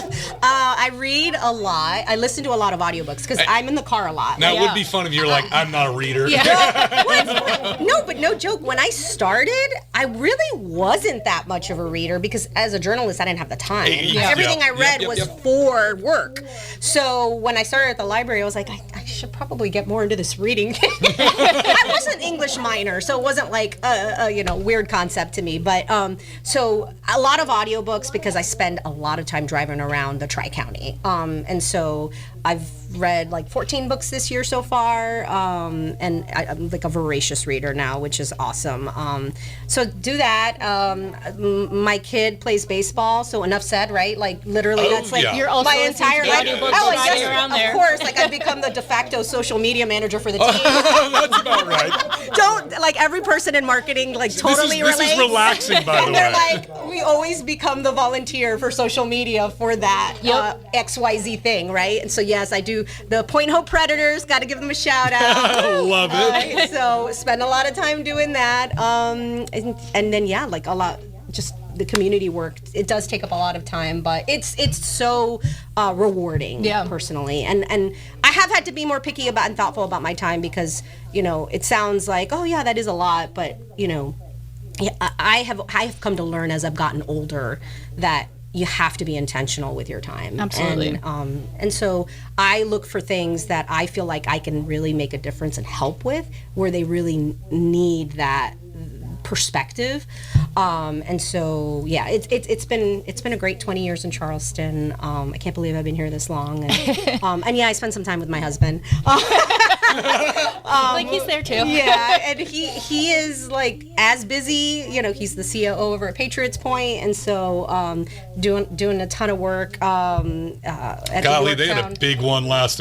D: I read a lot. I listen to a lot of audiobooks because I'm in the car a lot.
C: Now, it would be fun if you're like, I'm not a reader.
D: No, but no joke. When I started, I really wasn't that much of a reader because as a journalist, I didn't have the time.
C: Yeah.
D: Everything I read
C: Yep.
D: was for work. So when I started at the library, I was like, I I should probably get more into this reading. I was an English minor, so it wasn't like a weird concept to me. But so a lot of audiobooks because I spend a lot of time driving around the Tri-County. And so I've read like 14 books this year so far, and I'm like a voracious reader now, which is awesome. So do that. My kid plays baseball, so enough said, right? Like literally, that's like
B: You're also
D: my entire life.
B: Of
D: course, like I've become the de facto social media manager for the team.
C: That's about right.
D: Don't like every person in marketing like totally relates.
C: This is relaxing, by the
D: and
C: way.
D: they're like, we always become the volunteer for social media for that XYZ thing, right? And so yes, I do the Point Hope Predators. Got to give them a shout out.
C: Love it.
D: So spend a lot of time doing that, and then like a lot just the community work. It does take up a lot of time, but it's so rewarding personally, and I have had to be more picky about and thoughtful about my time because it sounds like that is a lot, but I have come to learn as I've gotten older that you have to be intentional with your time.
B: Absolutely.
D: And so I look for things that I feel like I can really make a difference and help with where they really need that perspective. And so it's been a great 20 years in Charleston. I can't believe I've been here this long. And I spent some time with my husband.
B: Like he's there too.
D: Yeah, and he is like as busy. He's the COO over at Patriots Point, and so doing a ton of work. At
C: Golly, they had a big one last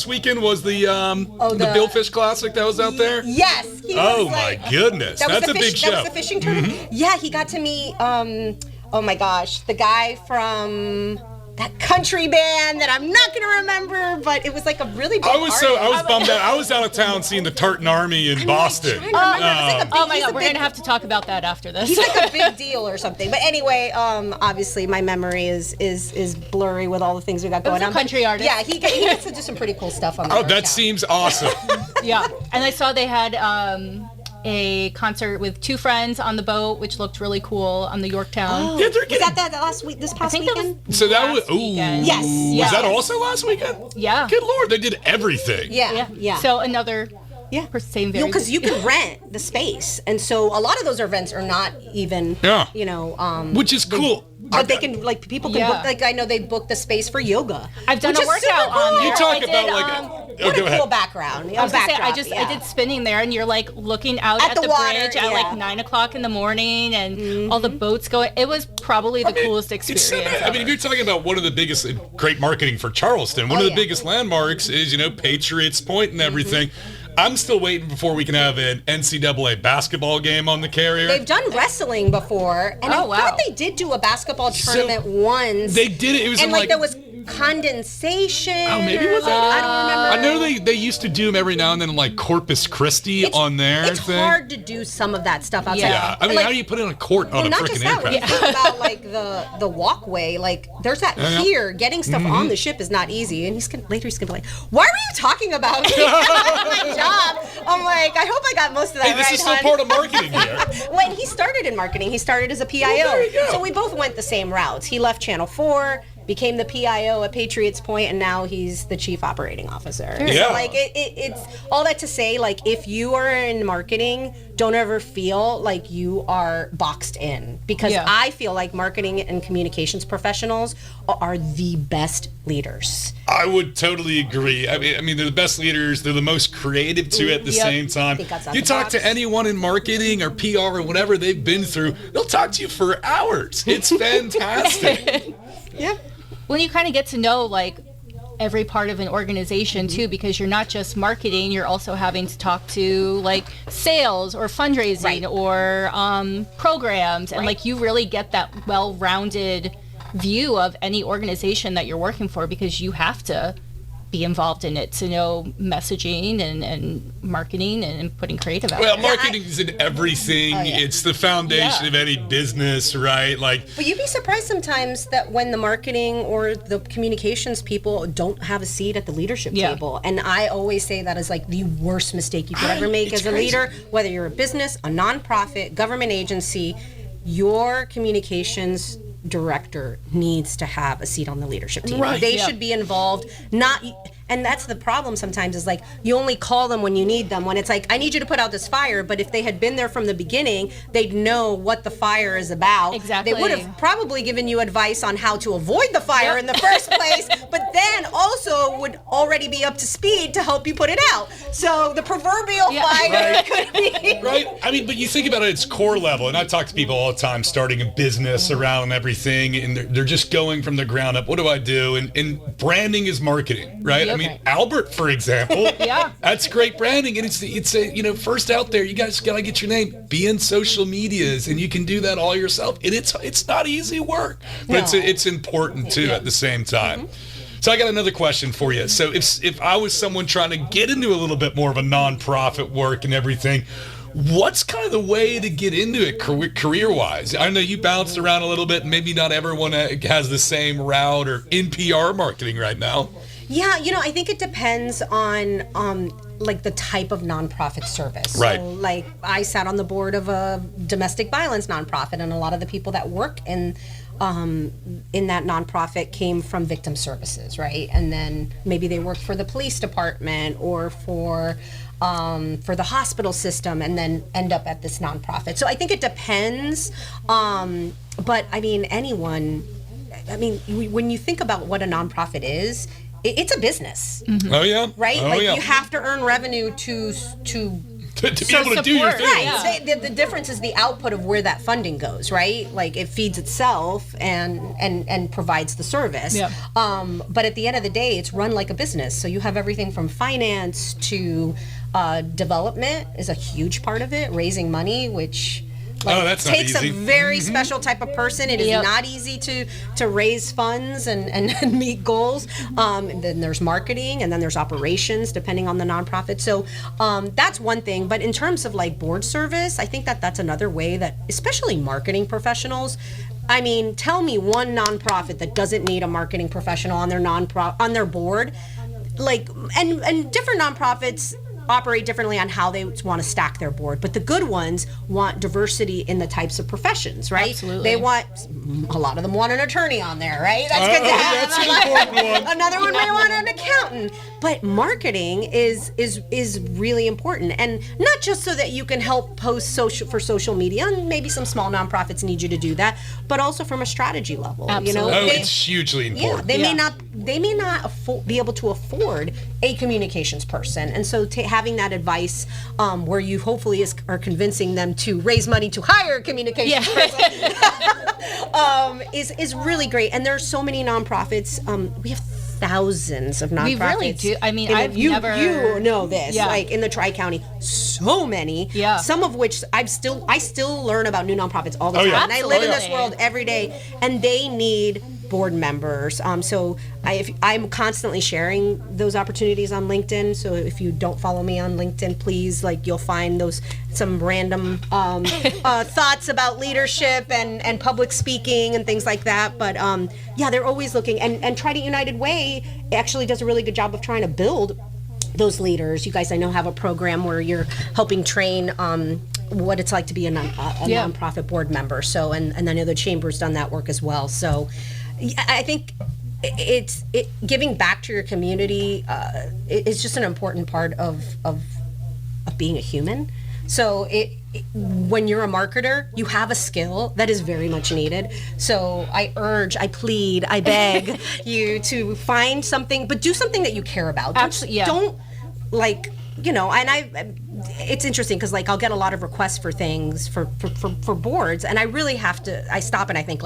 C: weekend? Was the Billfish Classic that was out there?
D: Yes.
C: My goodness, that's a big show.
D: That was the fishing tournament. Mm-hmm. Yeah, he got to meet. Oh my gosh, the guy from that country band that I'm not going to remember, but it was like a really big
C: I was bummed out. I was out of town seeing the Tartan Army in Boston.
B: Oh my God, we're going to have to talk about that after this.
D: He's like a big deal or something. But anyway, obviously my memory is blurry with all the things we got going on.
B: Country artist.
D: Yeah, he gets to do some pretty cool stuff on the
C: that seems awesome.
B: Yeah, and I saw they had a concert with two friends on the boat, which looked really cool on the Yorktown.
C: Yeah,
D: was that last week? This past weekend?
C: So that was
D: Yes.
C: Was that also last weekend?
B: Yeah.
C: Good Lord, they did everything.
D: Yeah.
B: So another same very
D: because you can rent the space, and so a lot of those events are not even
C: which is cool.
D: But they can people can book, like I know they booked the space for yoga.
B: I've done a workout on there.
C: You talk about
D: what a cool background.
B: I did spinning there, and you're like looking out at the
D: water,
B: bridge at like 9:00 in the morning, and all the boats going. It was probably the coolest experience.
C: If you're talking about one of the biggest, great marketing for Charleston, one of the biggest landmarks is Patriots Point and everything. I'm still waiting before we can have an NCAA basketball game on the carrier.
D: They've done wrestling before, and I thought they did do a basketball tournament once.
C: They did it. It was
D: and there was condensation.
C: Oh, maybe it was that?
D: I don't remember.
C: I know they used to do them every now and then in like Corpus Christi on their
D: It's
C: thing.
D: hard to do some of that stuff outside.
C: Yeah, how do you put it on a court on a freaking aircraft?
D: When you think about like the walkway, like there's that pier. Getting stuff on the ship is not easy. And he's gonna be like, "Why were you talking about me? My job?" I'm like, I hope I got most of that right.
C: This is still part of marketing here.
D: When he started in marketing, he started as a PIO.
C: There you go.
D: So we both went the same routes. He left Channel 4. Became the PIO at Patriots Point, and now he's the chief operating officer.
C: Yeah.
D: So, like, it's all that to say, like, if you are in marketing, don't ever feel like you are boxed in. Because I feel like marketing and communications professionals are the best leaders.
C: I would totally agree. I mean, they're the best leaders. They're the most creative, too, at the same time. You talk to anyone in marketing or PR or whatever they've been through, they'll talk to you for hours. It's fantastic.
D: Yeah.
B: When you kind of get to know like every part of an organization too, because you're not just marketing, you're also having to talk to like sales or fundraising or programs, and like you really get that well-rounded view of any organization that you're working for, because you have to be involved in it to know messaging and marketing and putting creative out there.
C: Marketing is in everything. It's the foundation of any business, right? But
D: you'd be surprised sometimes that when the marketing or the communications people don't have a seat at the leadership table. And I always say that is like the worst mistake you could ever make as a leader, whether you're a business, a nonprofit, government agency. Your communications director needs to have a seat on the leadership team.
C: Right.
D: They should be involved, and And that's the problem sometimes is like you only call them when you need them, when it's like, I need you to put out this fire. But if they had been there from the beginning, they'd know what the fire is about.
B: Exactly.
D: They would have probably given you advice on how to avoid the fire in the first place, but then also would already be up to speed to help you put it out. So the proverbial fire could be.
C: Right? I mean, but you think about it at its core level, and I talk to people all the time starting a business around everything, and they're just going from the ground up. What do I do? And branding is marketing, right? I mean, Albert, for example, that's great branding, and it's a first out there. You guys gotta get your name, be in social medias, and you can do that all yourself. And it's not easy work, but it's important too at the same time. So I got another question for you. So if I was someone trying to get into a little bit more of a nonprofit work and everything, what's kind of the way to get into it career-wise? I know you bounced around a little bit, and maybe not everyone has the same route or in PR marketing right now.
D: Yeah, I think it depends on like the type of nonprofit service.
C: Right.
D: So like I sat on the board of a domestic violence nonprofit, and a lot of the people that work in that nonprofit came from victim services, right? And then maybe they worked for the police department or for the hospital system, and then end up at this nonprofit. So I think it depends. But I mean, when you think about what a nonprofit is, it's a business.
B: Mm-hmm.
C: Oh yeah.
D: Right?
C: Oh,
D: you have to earn revenue to
C: be able to do your thing.
D: Right. Yeah. The difference is the output of where that funding goes, right? Like it feeds itself and provides the service. Yeah. But at the end of the day, it's run like a business. So you have everything from finance to development is a huge part of it, raising money, which
C: that's
D: takes
C: not easy.
D: a very special type of person. It is not easy to raise funds and meet goals. And then there's marketing, and then there's operations, depending on the nonprofit. So that's one thing. But in terms of like board service, I think that's another way that, especially marketing professionals. I mean, tell me one nonprofit that doesn't need a marketing professional on their board. Like, and different nonprofits operate differently on how they want to stack their board, but the good ones want diversity in the types of professions, right?
B: Absolutely.
D: They want, a lot of them want an attorney on there, right? That's good to have.
C: That's an important one.
D: Another one may want an accountant. But marketing is really important, and not just so that you can help post for social media, and maybe some small nonprofits need you to do that, but also from a strategy level.
B: Absolutely.
C: It's hugely important.
D: They may not be able to afford a communications person, and so having that advice where you hopefully are convincing them to raise money to hire a communications person is really great. And there are so many nonprofits. We have thousands of nonprofits.
B: We really do. I mean,
D: you
B: never.
D: You know this,
B: Yeah.
D: like in the Tri-County, so many.
B: Yeah.
D: Some of which I still learn about new nonprofits all the time.
B: yeah.
D: And I live in this
B: Absolutely.
D: world every day, and they need board members. So I'm constantly sharing those opportunities on LinkedIn. So if you don't follow me on LinkedIn, please, you'll find some random thoughts about leadership and public speaking and things like that. But they're always looking. And Trident United Way actually does a really good job of trying to build those leaders. You guys, I know, have a program where you're helping train what it's like to be a nonprofit board member. So, and I know the chamber's done that work as well. So I think it's giving back to your community is just an important part of being a human. So when you're a marketer, you have a skill that is very much needed. So I plead, I beg you to find something, but do something that you care about. Don't and it's interesting because I'll get a lot of requests for things for boards, and I really have to, I stop and I think,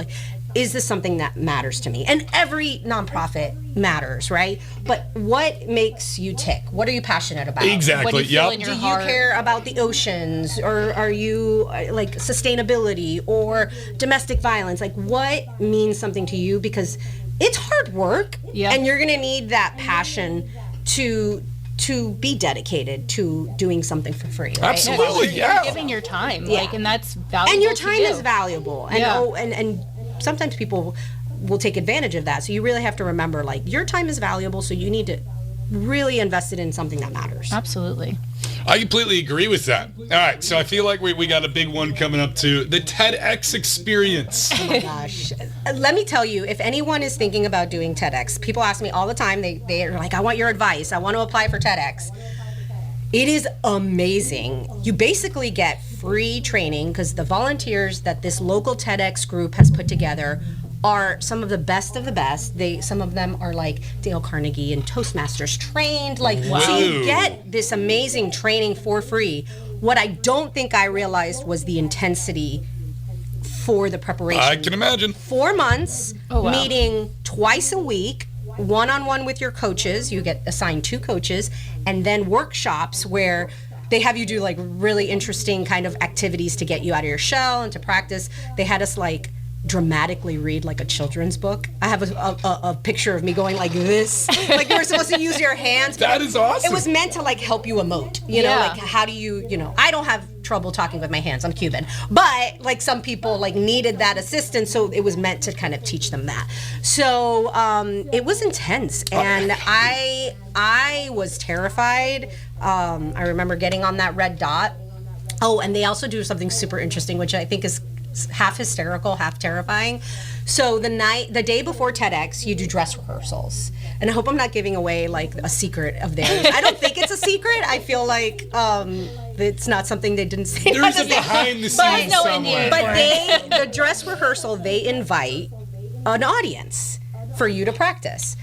D: is this something that matters to me? And every nonprofit matters, right? But what makes you tick? What are you passionate about?
C: Exactly.
B: What do you feel in your
D: Do
B: heart?
D: you care about the oceans, or are you sustainability or domestic violence? What means something to you? Because it's hard work, and you're gonna need that passion to be dedicated to doing something for free, right?
C: Absolutely,
B: You're giving your time, and that's valuable.
D: And your
B: to
D: time
B: you.
D: is valuable, and and sometimes people will take advantage of that. So you really have to remember, your time is valuable, so you need to really invest it in something that matters.
B: Absolutely.
C: I completely agree with that. All right, so I feel like we got a big one coming up too. The TEDx experience.
D: Oh my gosh. let me tell you, if anyone is thinking about doing TEDx, people ask me all the time, they're like, I want your advice. I want to apply for TEDx. It is amazing. You basically get free training because the volunteers that this local TEDx group has put together are some of the best of the best. Some of them are like Dale Carnegie and Toastmasters trained. So you get this amazing training for free. What I don't think I realized was the intensity for the preparation.
C: I can imagine.
D: 4 months, meeting twice a week, one-on-one with your coaches. You get assigned 2 coaches, and then workshops where they have you do like really interesting kind of activities to get you out of your shell and to practice. They had us like dramatically read like a children's book. I have a picture of me going like this, like you were supposed to use your hands.
C: That is awesome.
D: It was meant to like help you emote, you know, like how do you know, I don't have trouble talking with my hands, I'm Cuban, but like some people like needed that assistance, so it was meant to kind of teach them that. So it was intense, and I was terrified. I remember getting on that red dot. Oh, and they also do something super interesting, which I think is half hysterical, half terrifying. So the day before TEDx, you do dress rehearsals. And I hope I'm not giving away like a secret of theirs. I don't think it's a secret. I feel like it's not something they didn't say.
C: There's a behind the scenes somewhere.
D: But the dress rehearsal, they invite an audience for you to practice.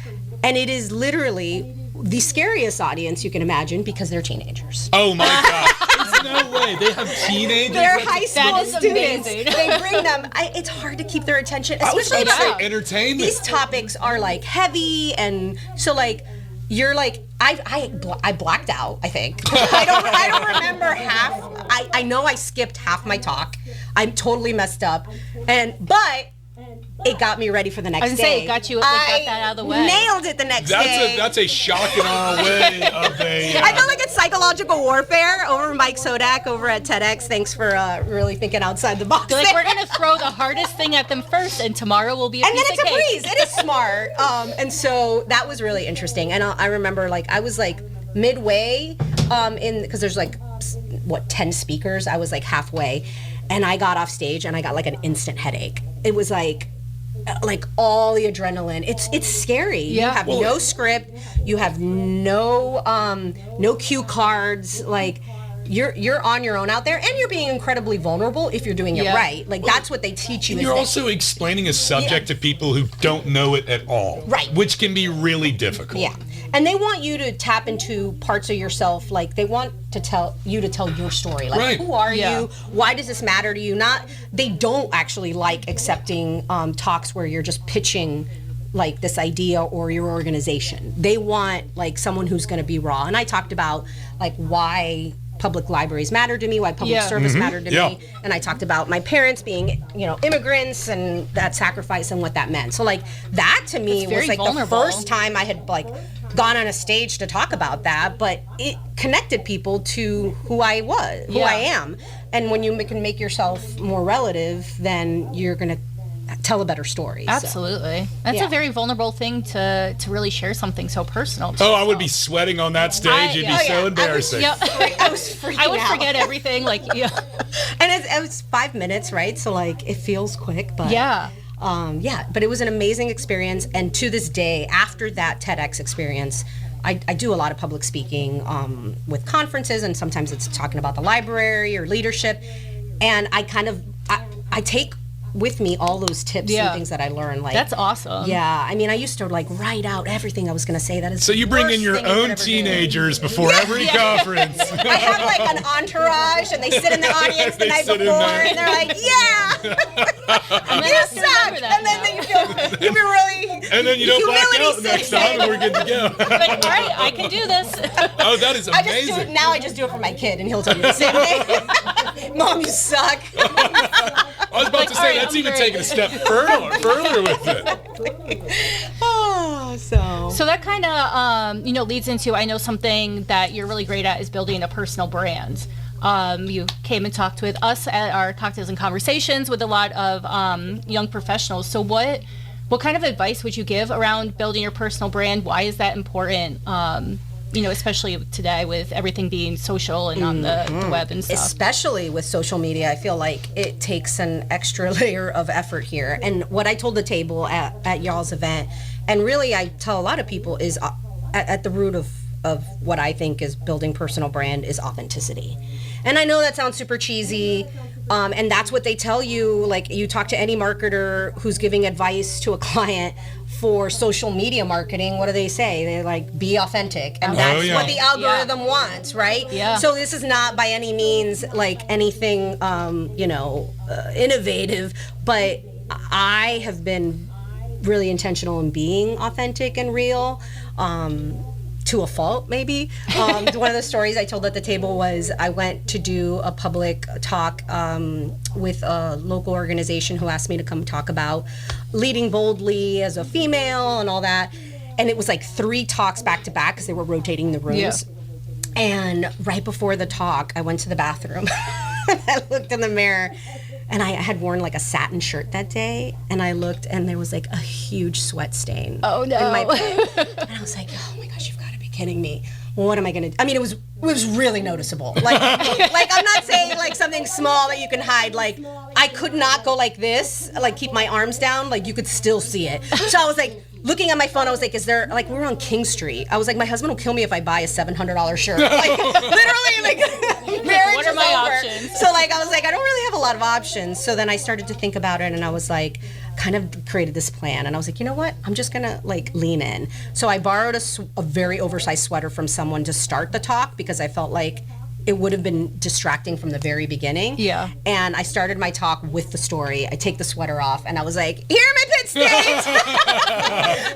D: And it is literally the scariest audience you can imagine because they're teenagers.
C: Oh my God. There's no way. They have teenagers?
D: They're high school students.
B: Amazing.
D: They bring them. It's hard to keep their attention.
C: I was
D: Especially
C: about to say entertainment.
D: These topics are like heavy, and so like you're like I blacked out. I think I don't remember half. I know I skipped half my talk. I'm totally messed up, but it got me ready for the next day.
B: I was gonna say, got that out of the way.
D: Nailed it the next day.
C: That's a shock and awe way of a...
D: I feel like it's psychological warfare over Mike Sodak over at TEDx. Thanks for really thinking outside the box.
B: Like, we're going to throw the hardest thing at them first, and tomorrow will be a piece of cake.
D: And then it's a breeze. It is smart. And so that was really interesting. And I remember, like, I was, like, midway because there's, like, 10 speakers? I was, like, halfway. And I got off stage, and I got, like, an instant headache. It was, like all the adrenaline. It's scary.
B: Yeah.
D: You have no script. You have no cue cards. Like you're on your own out there, and you're being incredibly vulnerable if you're doing it right. Like that's what they teach you.
C: You're also explaining a subject to people who don't know it at all.
D: Right.
C: Which can be really difficult.
D: Yeah. And they want you to tap into parts of yourself, like they want to tell your story. Like, who are you? Why does this matter to you? They don't actually like accepting talks where you're just pitching like this idea or your organization. They want like someone who's going to be raw. And I talked about like why public libraries matter to me, why public service mattered to me. And I talked about my parents being, immigrants and that sacrifice and what that meant. So like that to me was like vulnerable. The first time I had like gone on a stage to talk about that, but it connected people to who I was, who I am. And when you can make yourself more relative, then you're going to tell a better story.
B: Absolutely. That's a very vulnerable thing to really share something so personal.
C: I would be sweating on that stage. It'd be so embarrassing.
D: I was freaking out.
B: I would forget everything. Like,
D: And it was 5 minutes, right? So like it feels quick, but but it was an amazing experience. And to this day, after that TEDx experience, I do a lot of public speaking with conferences, and sometimes it's talking about the library or leadership. And I take with me all those tips and things that I learned. Like
B: that's awesome.
D: Yeah, I mean, I used to like write out everything I was going to say. That is
C: so you bring in your own teenagers before every conference.
D: I have like an entourage, and they sit in the audience the night before, and they're like, you suck, and then you feel really.
C: And then you don't black out the next time, and we're good to go.
B: But, all right, I can do this.
C: Oh, that is amazing.
D: I just do it for my kid, and he'll tell you the same thing. Mom, you suck.
C: I was about to say, that's even taking a step further with it.
B: So that kind of, leads into, I know something that you're really great at is building a personal brand. You came and talked with us at our Cocktails and Conversations with a lot of young professionals. So what kind of advice would you give around building your personal brand? Why is that important? especially today with everything being social and on the web and stuff.
D: Especially with social media, I feel like it takes an extra layer of effort here. And what I told the table at y'all's event, and really I tell a lot of people, is at the root of what I think is building personal brand is authenticity. And I know that sounds super cheesy, and that's what they tell you. Like, you talk to any marketer who's giving advice to a client for social media marketing, what do they say? They're like, be authentic. And that's what the algorithm wants, right?
B: Yeah.
D: So this is not by any means like anything, innovative, but I have been really intentional in being authentic and real. To a fault, maybe. One of the stories I told at the table was I went to do a public talk with a local organization who asked me to come talk about leading boldly as a female and all that. And it was like 3 talks back to back because they were rotating the rooms.
B: Yeah.
D: And right before the talk, I went to the bathroom. I looked in the mirror. And I had worn like a satin shirt that day, and I looked, and there was like a huge sweat stain.
B: Oh no!
D: In my pit. And I was like, oh my gosh, you've got to be kidding me. Well, what am I gonna do? I mean, it was really noticeable. Like I'm not saying like something small that you can hide. Like, I could not go like this, like keep my arms down. Like, you could still see it. So I was like, looking at my phone, I was like, is there, like, we were on King Street. I was like, my husband will kill me if I buy a $700 shirt. Like, literally, like, marriage
B: what are
D: is
B: my
D: over.
B: options?
D: So, like, I was like, I don't really have a lot of options. So then I started to think about it, and I was like, kind of created this plan. And I was like, you know what? I'm just going to, like, lean in. So I borrowed a very oversized sweater from someone to start the talk because I felt like it would have been distracting from the very beginning.
B: Yeah.
D: And I started my talk with the story. I take the sweater off, and I was like, here are my pit stains.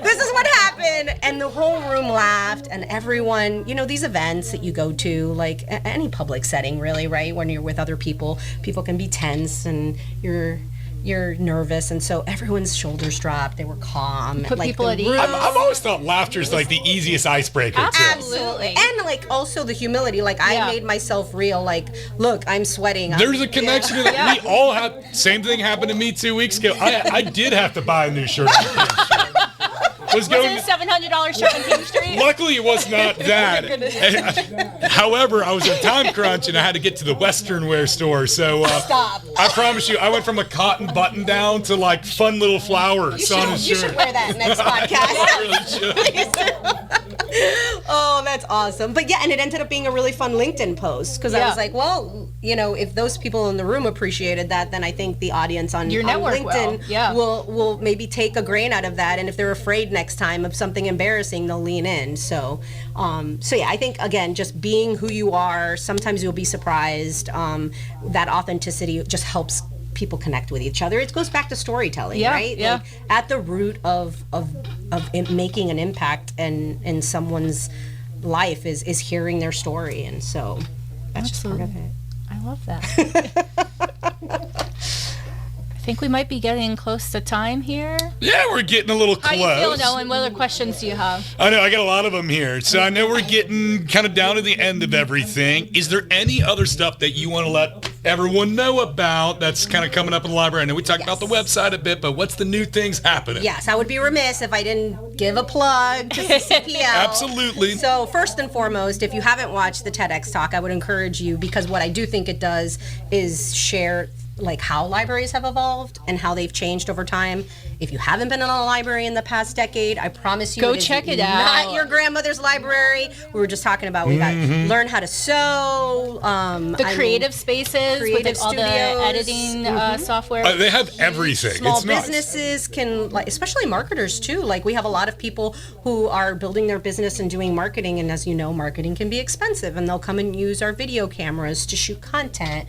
D: This is what happened. And the whole room laughed, and everyone, these events that you go to, like any public setting really, right? When you're with other people, people can be tense and you're nervous, and so everyone's shoulders dropped. They were calm.
B: Put
D: like,
B: people at ease.
C: I've always thought laughter is like the easiest icebreaker too.
B: Absolutely.
D: And like also the humility. Like, I made myself real. Like, look, I'm sweating.
C: There's a connection to that. We all have. Same thing happened to me 2 weeks ago. I did have to buy a new shirt.
B: Was it a $700 shirt on King Street?
C: Luckily, it was not that. However, I was in a time crunch, and I had to get to the Western wear store. So
D: Stop.
C: I promise you, I went from a cotton button down to like fun little flowers on his
D: You
C: shirt.
D: should wear that next podcast.
C: I really should.
D: Oh, that's awesome. But yeah, and it ended up being a really fun LinkedIn post because I was like, well, if those people in the room appreciated that, then I think the audience on
B: Your network
D: LinkedIn will maybe take a grain out of that. And if they're afraid next time of something embarrassing, they'll lean in. So yeah, I think, again, just being who you are, sometimes you'll be surprised. That authenticity just helps people connect with each other. It goes back to storytelling, right?
B: Yeah.
D: Like, at the root of making an impact in someone's life is hearing their story, and so that's just part of it.
B: I love that. I think we might be getting close to time here.
C: Yeah, we're getting a little close.
B: How you feeling, Owen? What other questions do you have?
C: I know, I got a lot of them here. So I know we're getting kind of down to the end of everything. Is there any other stuff that you want to let everyone know about that's kind of coming up in the library? I know we talked about the website a bit, but what's the new things happening?
D: Yes, I would be remiss if I didn't give a plug to CCPL.
C: Absolutely.
D: So first and foremost, if you haven't watched the TEDx talk, I would encourage you, because what I do think it does is share like how libraries have evolved and how they've changed over time. If you haven't been in a library in the past decade, I promise you,
B: go check it out.
D: Not your grandmother's library. We were just talking about we got learn how to sew.
B: The creative spaces with like all the editing software.
C: They have everything.
D: Small
C: it's nuts.
D: businesses can, like, especially marketers too. Like, we have a lot of people who are building their business and doing marketing, and as you know, marketing can be expensive, and they'll come and use our video cameras to shoot content.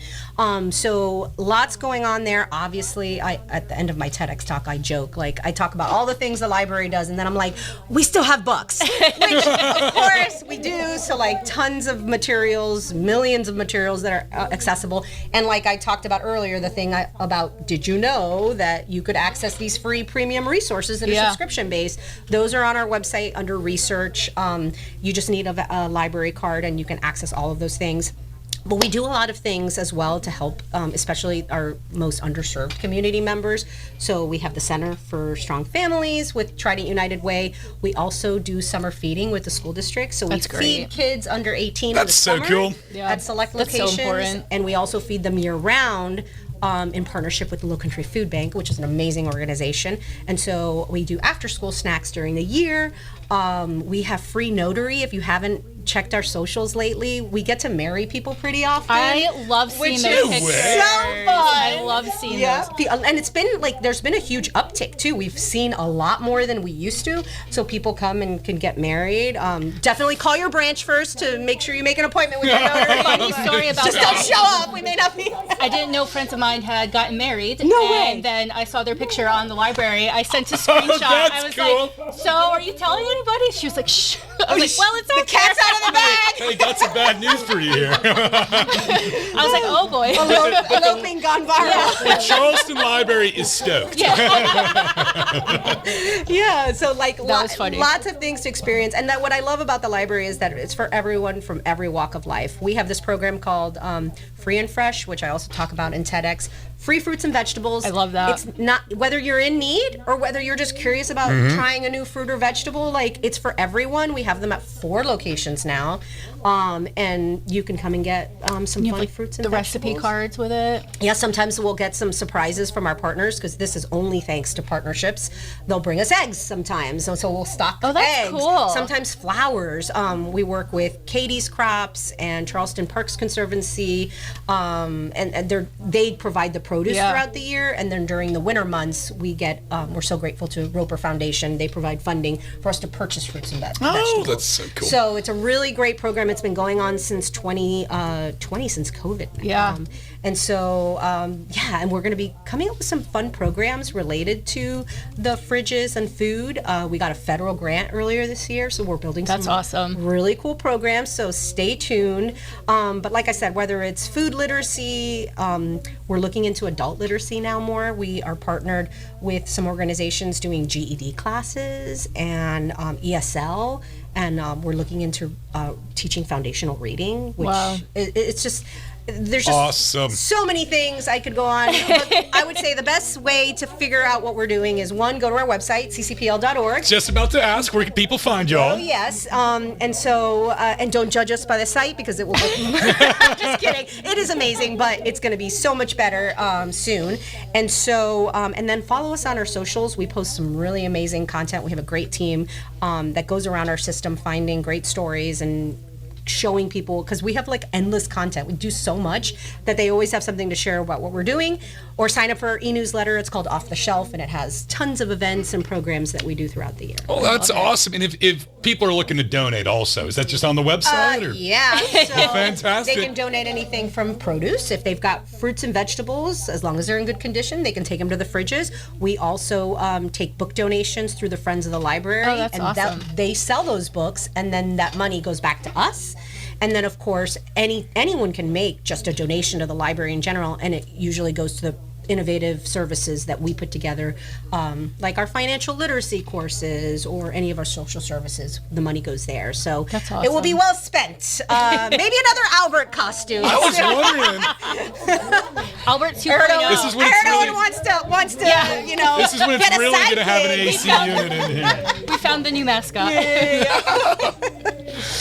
D: So lots going on there. Obviously, at the end of my TEDx talk, I joke, like, I talk about all the things the library does, and then I'm like, we still have books, which of course we do. So like tons of materials, millions of materials that are accessible. And like I talked about earlier, the thing about, did you know that you could access these free premium resources that are subscription based? Those are on our website under research. You just need a library card and you can access all of those things. But we do a lot of things as well to help, especially our most underserved community members. So we have the Center for Strong Families with Trident United Way. We also do summer feeding with the school district. So we feed kids under 18 in the summer
C: cool.
D: at select
B: That's
D: locations.
B: so important.
D: And we also feed them year-round in partnership with the Low Country Food Bank, which is an amazing organization. And so we do after-school snacks during the year. We have free notary. If you haven't checked our socials lately, we get to marry people pretty often.
B: I love seeing those pictures.
D: So fun.
B: I love seeing those.
D: And it's been like, there's been a huge uptick too. We've seen a lot more than we used to. So people come and can get married. Definitely call your branch first to make sure you make an appointment with your notary.
B: Funny story about
D: Just
B: that.
D: don't show up. We may not be.
B: I didn't know friends of mine had gotten married.
D: No way.
B: And then I saw their picture on the library. I sent a screenshot.
C: That's
B: I was
C: cool.
B: like, so are you telling anybody? She was like, shh. I was like, well, it's okay.
D: The cat's out of the bag.
C: Hey, got some bad news for you here.
B: I was like, oh boy.
D: Eloping gone viral.
C: The Charleston Library is stoked.
D: Yeah, so like
B: was funny.
D: lots of things to experience. And that what I love about the library is that it's for everyone from every walk of life. We have this program called Free and Fresh, which I also talk about in TEDx. Free fruits and vegetables.
B: I love that.
D: It's not whether you're in need or whether you're just curious about trying a new fruit or vegetable, like it's for everyone. We have them at 4 locations now. And you can come and get some fun fruits and
B: the
D: vegetables.
B: recipe cards with it.
D: Yeah, sometimes we'll get some surprises from our partners because this is only thanks to partnerships. They'll bring us eggs sometimes, so we'll stock
B: Oh, that's
D: eggs.
B: cool.
D: Sometimes flowers. We work with Katie's Crops and Charleston Parks Conservancy, and they provide the produce throughout the year, and then during the winter months we get. We're so grateful to Roper Foundation. They provide funding for us to purchase fruits and vegetables.
C: Oh, that's so cool.
D: So it's a really great program. It's been going on since 2020, since COVID.
B: Yeah.
D: And so, and we're going to be coming up with some fun programs related to the fridges and food. We got a federal grant earlier this year, so we're building
B: That's
D: some
B: awesome.
D: really cool programs, so stay tuned. But like I said, whether it's food literacy, we're looking into adult literacy now more. We are partnered with some organizations doing GED classes and ESL, and we're looking into teaching foundational reading, which it's just... There's just
C: awesome.
D: So many things I could go on. But I would say the best way to figure out what we're doing is, one, go to our website, ccpl.org.
C: Just about to ask, where can people find y'all?
D: Oh, yes. And so, and don't judge us by the site because it will be... Just kidding. It is amazing, but it's going to be so much better soon. And so, and then follow us on our socials. We post some really amazing content. We have a great team that goes around our system finding great stories and showing people, because we have like endless content. We do so much that they always have something to share about what we're doing, or sign up for our e-newsletter. It's called Off the Shelf, and it has tons of events and programs that we do throughout the year.
C: Oh, that's awesome. And if people are looking to donate also, is that just on the website? Or?
D: Yeah. So
C: Fantastic.
D: They can donate anything from produce. If they've got fruits and vegetables, as long as they're in good condition, they can take them to the fridges. We also take book donations through the Friends of the Library.
B: Oh, that's awesome.
D: They sell those books, and then that money goes back to us. And then, of course, anyone can make just a donation to the library in general, and it usually goes to the innovative services that we put together, like our financial literacy courses or any of our social services. The money goes there. So
B: That's
D: it will be
B: awesome.
D: well spent. Maybe another Albert costume.
C: I was wondering.
B: Albert 2.0.
C: This is when
D: I
C: it's
D: heard no
C: really-
D: one wants to, you know,
C: This is when it's
D: get a
C: really going to have an
D: sidekick.
C: AC unit in here.
B: We found the new mascot.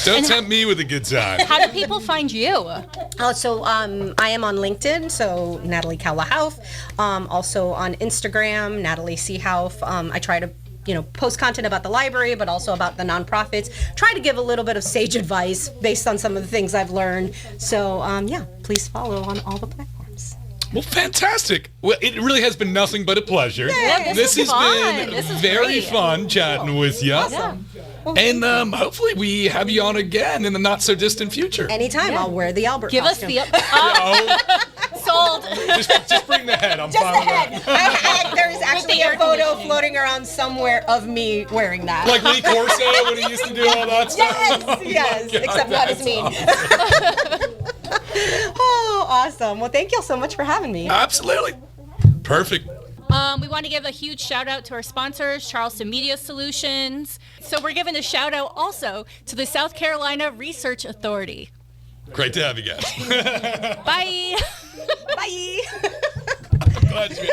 C: Don't tempt me with a good time.
B: How do people find you?
D: So I am on LinkedIn, so Natalie Hauff. Also on Instagram, Natalie C. Hauff. I try to post content about the library, but also about the nonprofits. Try to give a little bit of sage advice based on some of the things I've learned. So please follow on all the platforms.
C: Well, fantastic. Well, it really has been nothing but a pleasure.
B: Yeah,
C: this
B: is
C: has
B: fun.
C: been
B: This is
C: very
B: great.
C: fun chatting with you.
B: Awesome.
C: And hopefully we have you on again in the not so distant future.
D: Anytime, I'll wear the Albert
B: Give us
D: costume.
B: the
C: Oh,
B: sold.
C: just bring the head. I'm
D: Just
C: fine
D: the
C: with
D: head. There is actually
B: air
D: a photo
B: conditioning.
D: floating around somewhere of me wearing that.
C: that. Like Lee Corso when he used to do all that stuff.
D: Yes,
C: God,
D: except not as
C: that's
D: mean. Oh, awesome. Well, thank you so much for having me.
C: Absolutely. Perfect.
B: We want to give a huge shout out to our sponsors, Charleston Media Solutions. So we're giving a shout out also to the South Carolina Research Authority.
C: Great to have you guys.
B: Bye.
D: Bye.
C: Glad you